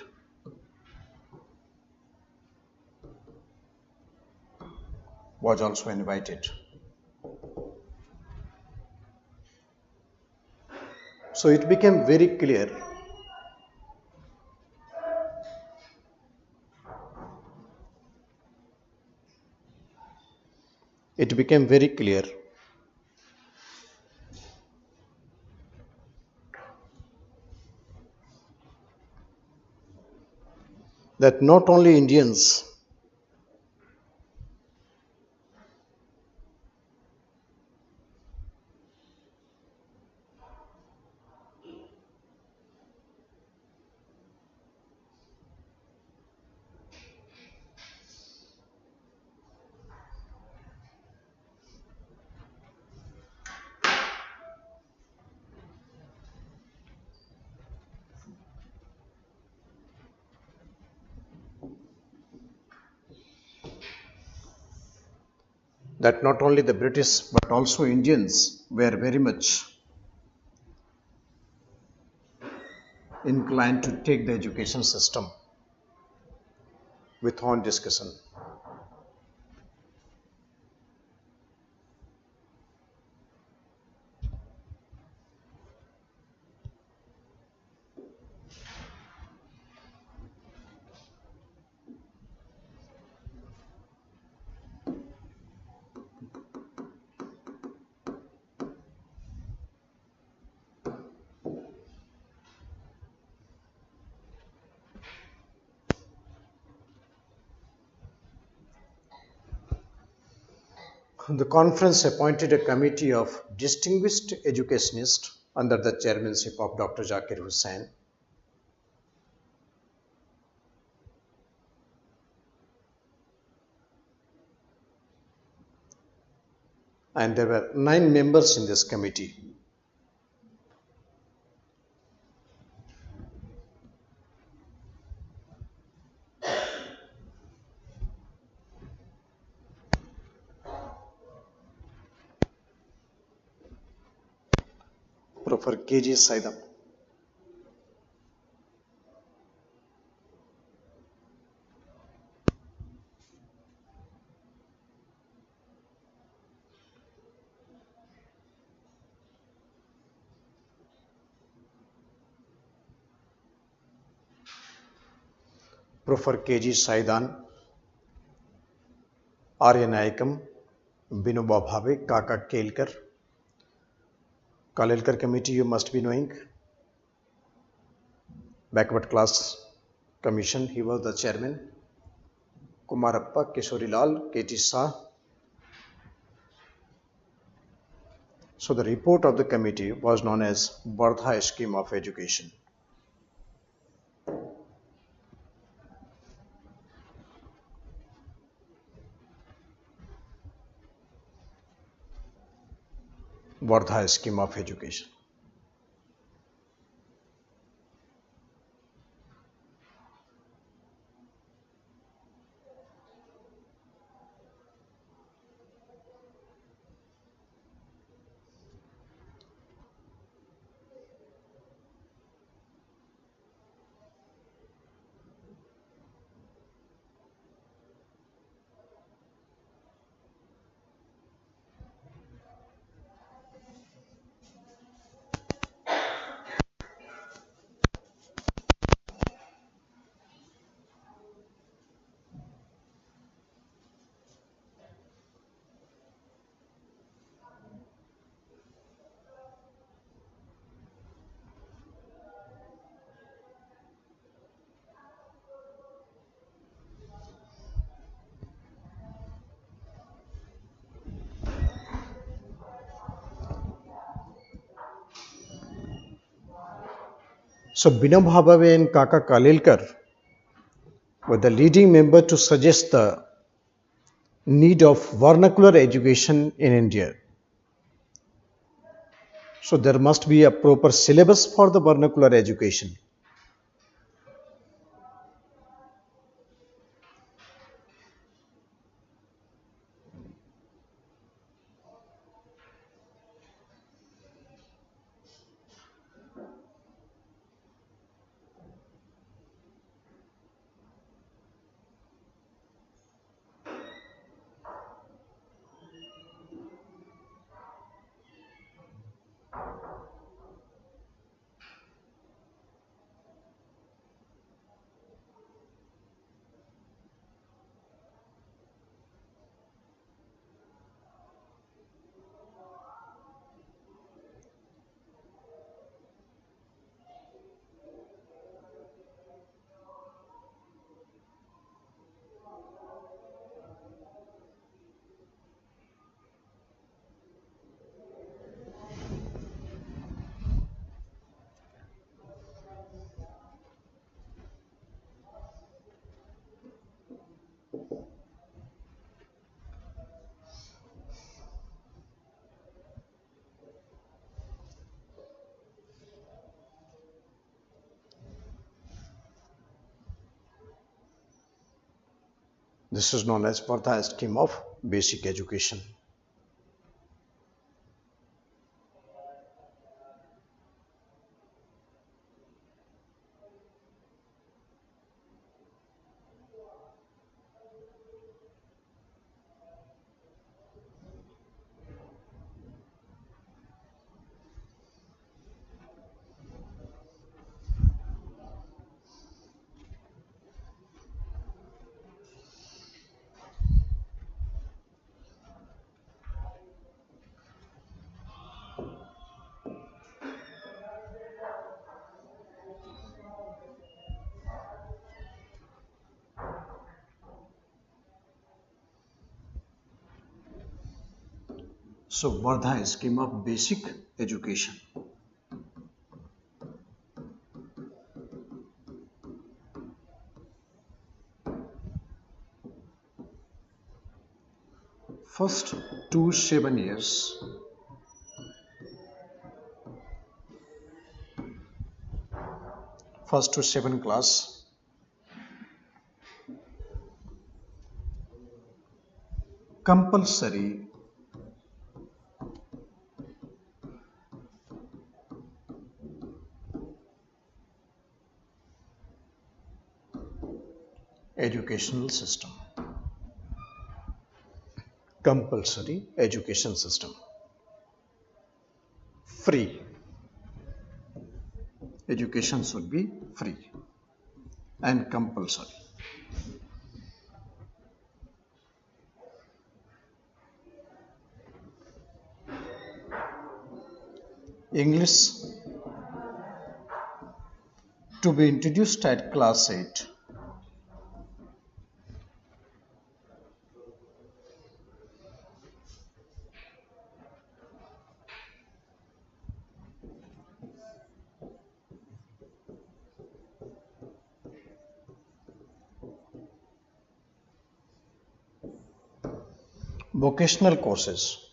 So it became very clear that not only Indians that not only the British but also Indians were very much inclined to take the education system with on discussion. The conference appointed a committee of distinguished educationists under the chairmanship of Dr. Zakir Hussain. And there were 9 members in this committee. Professor K.G. Saidam, Professor K.G. Saidan, R.A. Naikam, Binoba Bhave, Kaka Kelkar. Kalelkar committee you must be knowing. Backward Class Commission, he was the chairman. Kumarappa, Keshorilal, K.T. Shah, So the report of the committee was known as Vardha Scheme of Education. Vardha Scheme of Education. So Binoba Bhave and Kaka Kalilkar were the leading member to suggest the need of vernacular education in India. So there must be a proper syllabus for the vernacular education. This is known as Vardha Scheme of Basic Education. So Vardha Scheme of Basic Education. First 2 7 years first to 7 class compulsory educational system. Compulsory education system. Free. Education should be free and compulsory. English to be introduced at class 8. Vocational courses.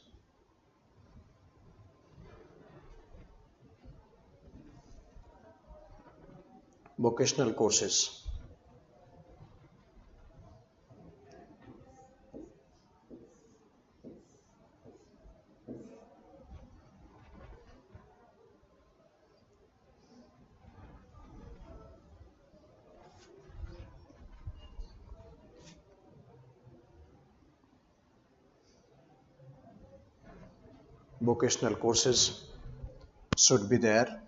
Vocational courses. Vocational courses should be there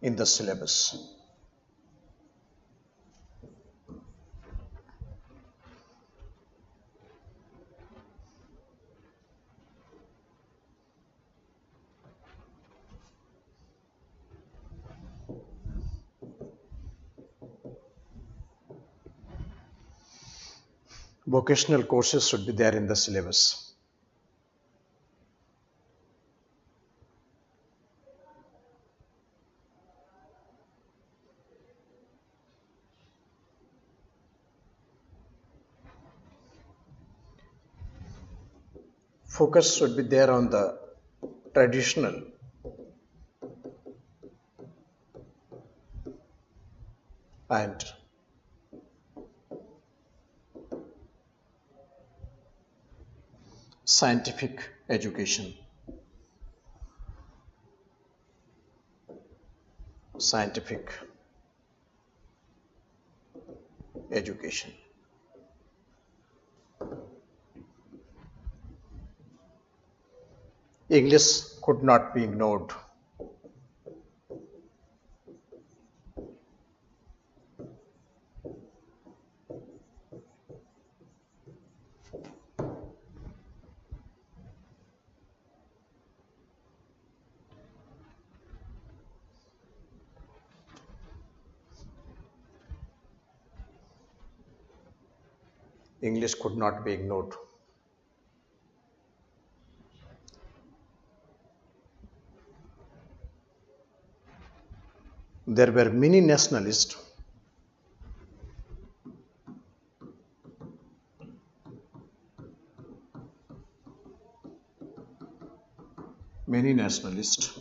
in the syllabus. Vocational courses should be there in the syllabus. Focus should be there on the traditional and scientific education. Scientific education. English could not be ignored. English could not be ignored. There were many nationalists many nationalists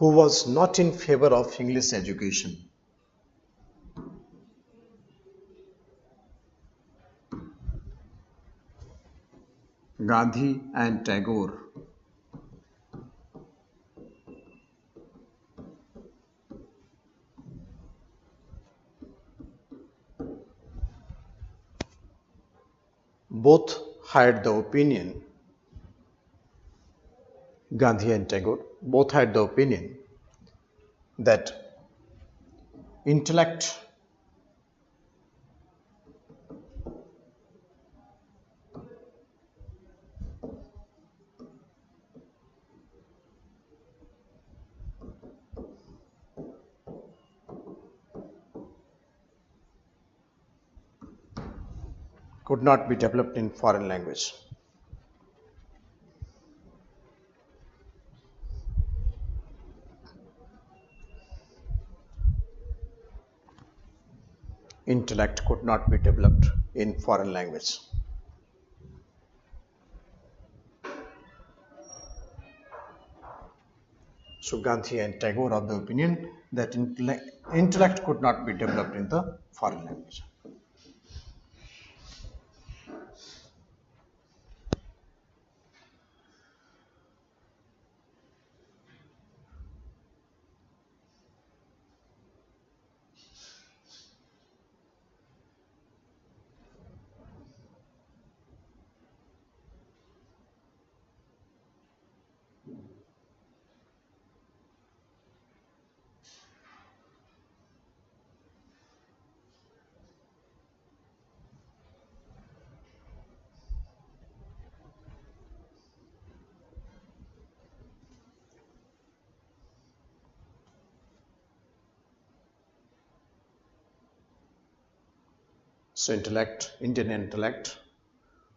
who was not in favor of English education. Gandhi and Tagore both had the opinion, Gandhi and Tagore both had the opinion that intellect could not be developed in foreign language. Intellect could not be developed in foreign language. So Gandhi and Tagore are of the opinion that intellect could not be developed in the foreign language. So intellect, Indian intellect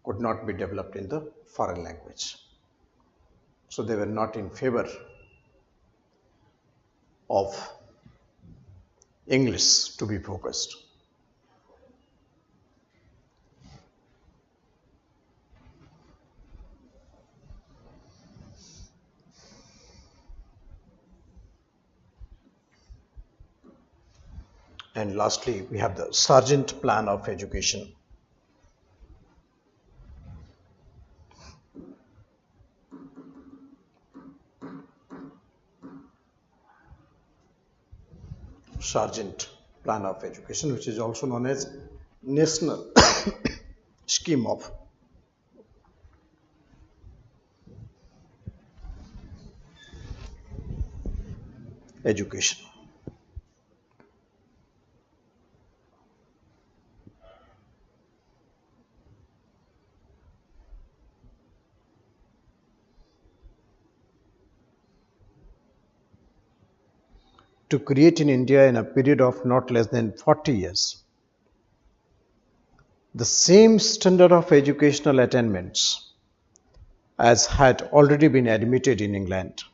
could not be developed in the foreign language. So they were not in favor of English to be focused. And lastly, we have the Sargent Plan of Education. Sargent Plan of Education, which is also known as National Scheme of Education. To create in India in a period of not less than 40 years the same standard of educational attainments as had already been admitted in England.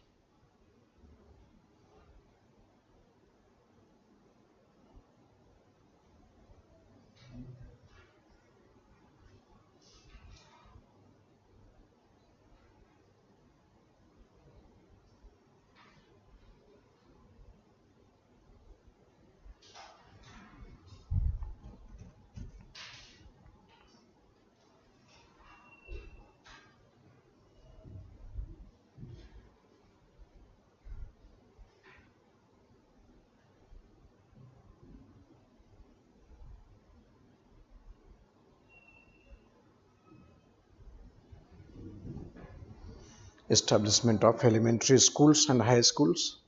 Establishment of elementary schools and high schools,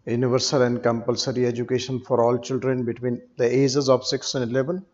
universal and compulsory education for all children between the ages of 6 and 11,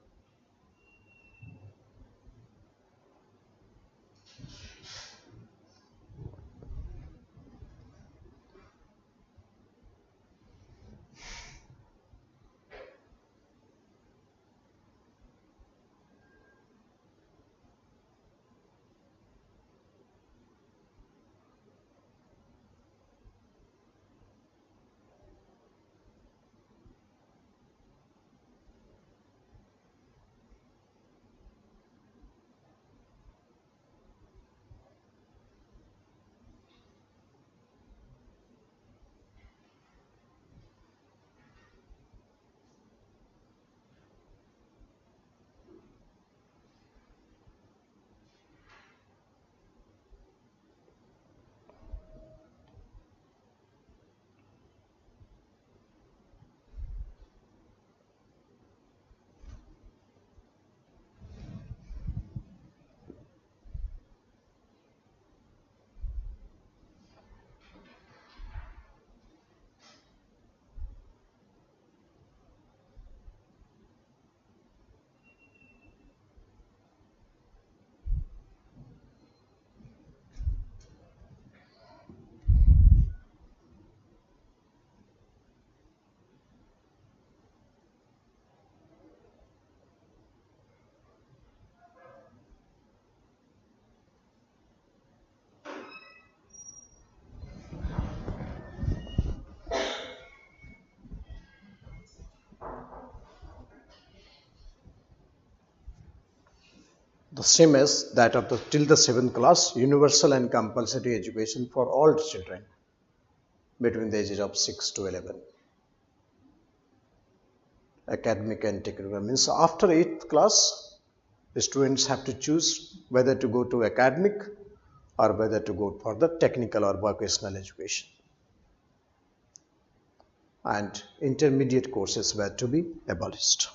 the same as that of the till the 7th class, universal and compulsory education for all children between the ages of 6 to 11. Academic and technical means after 8th class, the students have to choose whether to go to academic or whether to go for the technical or vocational education. And intermediate courses were to be abolished.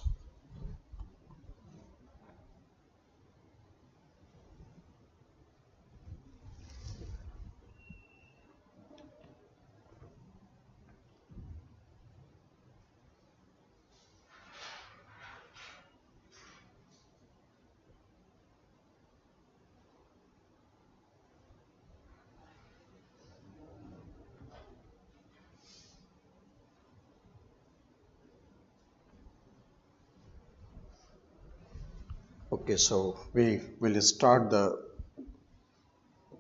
Okay, so we will start the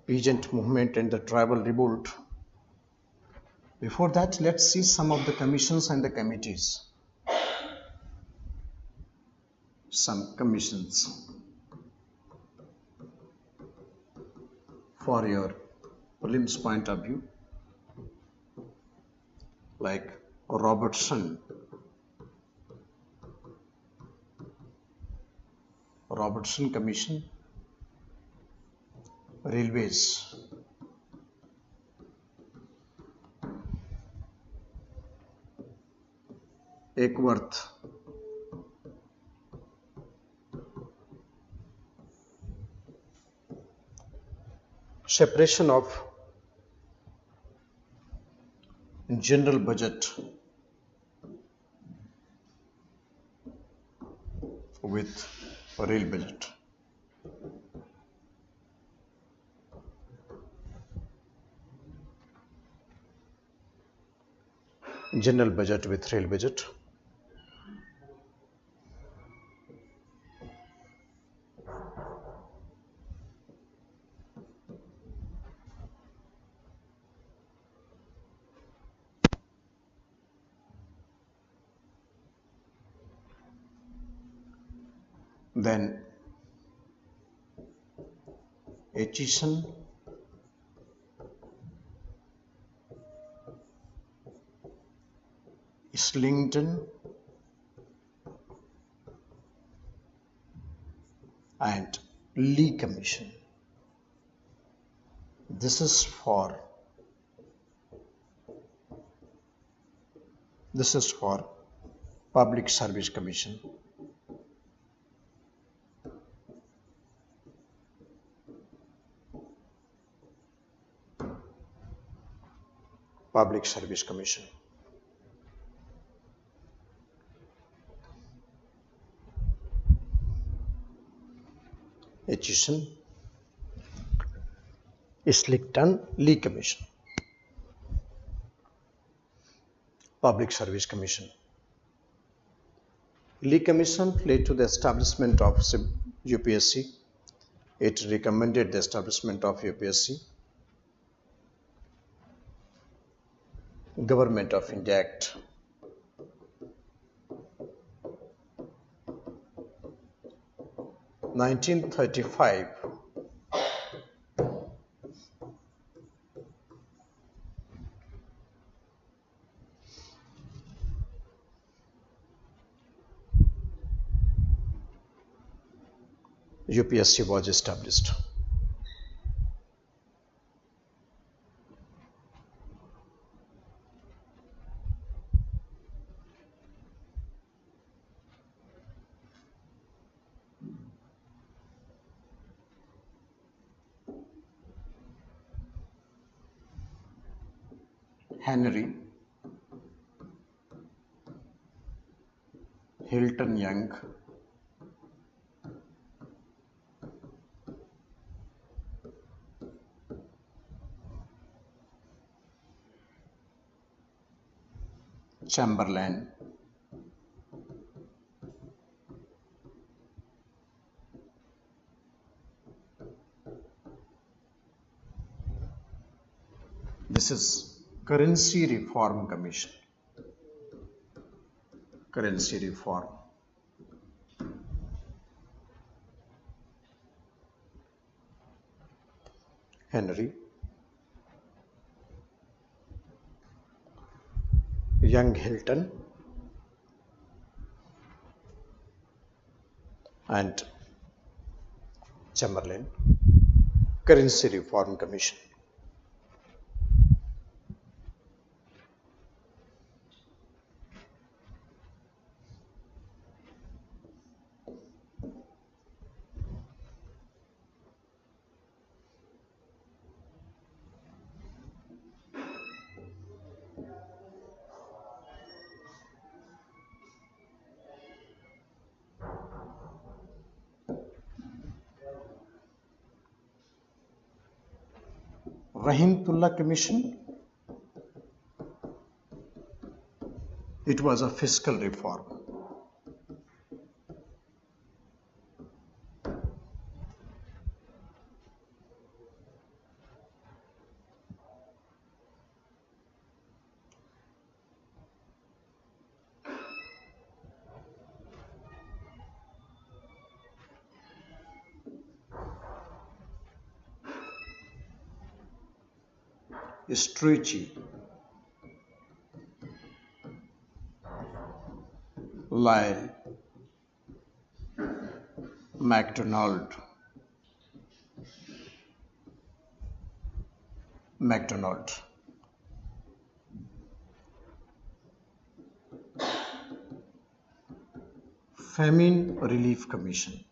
peasant movement and the tribal revolt. Before that, let's see some of the commissions and the committees. Some commissions for your prelims point of view, like Robertson Commission, Railways, Ackworth, separation of general budget with rail budget. General budget with rail budget. Then Atchison, Islington, and Lee Commission. This is for Public Service Commission. Public Service Commission. Atchison, Islington, Lee Commission. Public Service Commission. Lee Commission led to the establishment of UPSC. It recommended the establishment of UPSC. Government of India Act. (1935). UPSC was established. Henry Hilton Young, Chamberlain, this is Currency Reform Commission. Currency Reform. Henry Young Hilton and Chamberlain. Currency Reform Commission. Rahimullah Commission. It was a fiscal reform. Strachey, Lyle, MacDonald, Famine Relief Commission.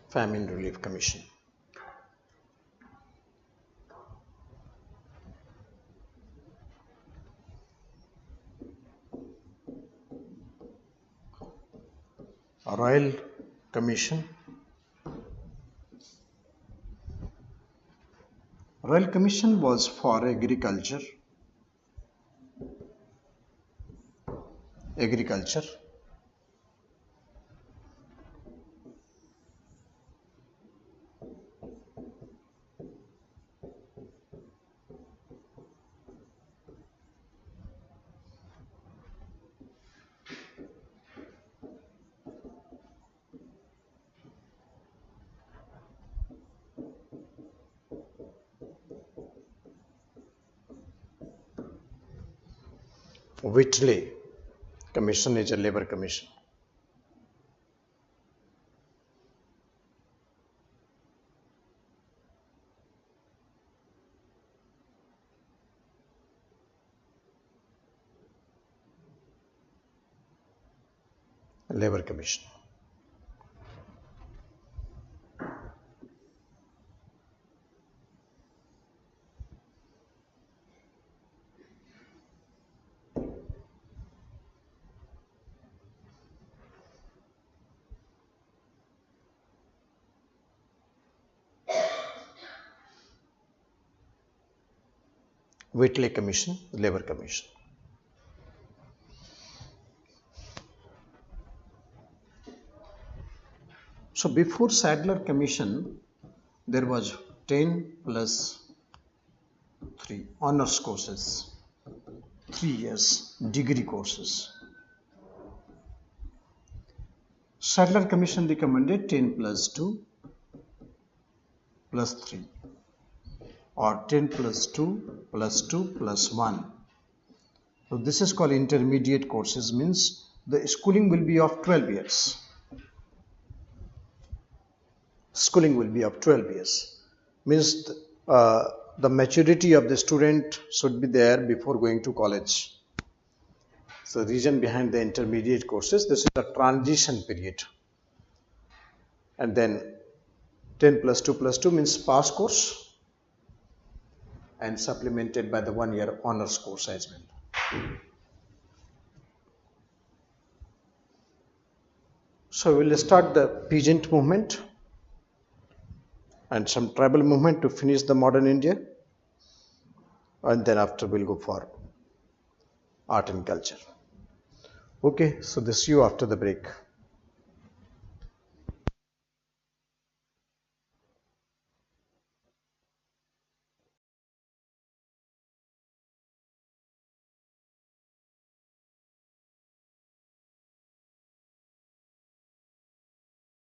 Famine Relief Commission. Royal Commission. Royal Commission was for agriculture. Whitley Commission is a labor commission. Labor Commission. Whitley Commission, Labor Commission. So before Sadler Commission, there was 10 plus 3 honors courses, 3 years degree courses. Sadler Commission recommended 10 plus 2 plus 3 or 10 plus 2 plus 2 plus 1. So this is called intermediate courses, means the schooling will be of 12 years. Schooling will be of 12 years. Means the maturity of the student should be there before going to college. So the reason behind the intermediate courses, this is a transition period. And then 10 plus 2 plus 2 means pass course and supplemented by the 1 year honors course as well. So we will start the peasant movement and some tribal movement to finish the modern India, and then after we'll go for art and culture. Okay, so this see you after the break.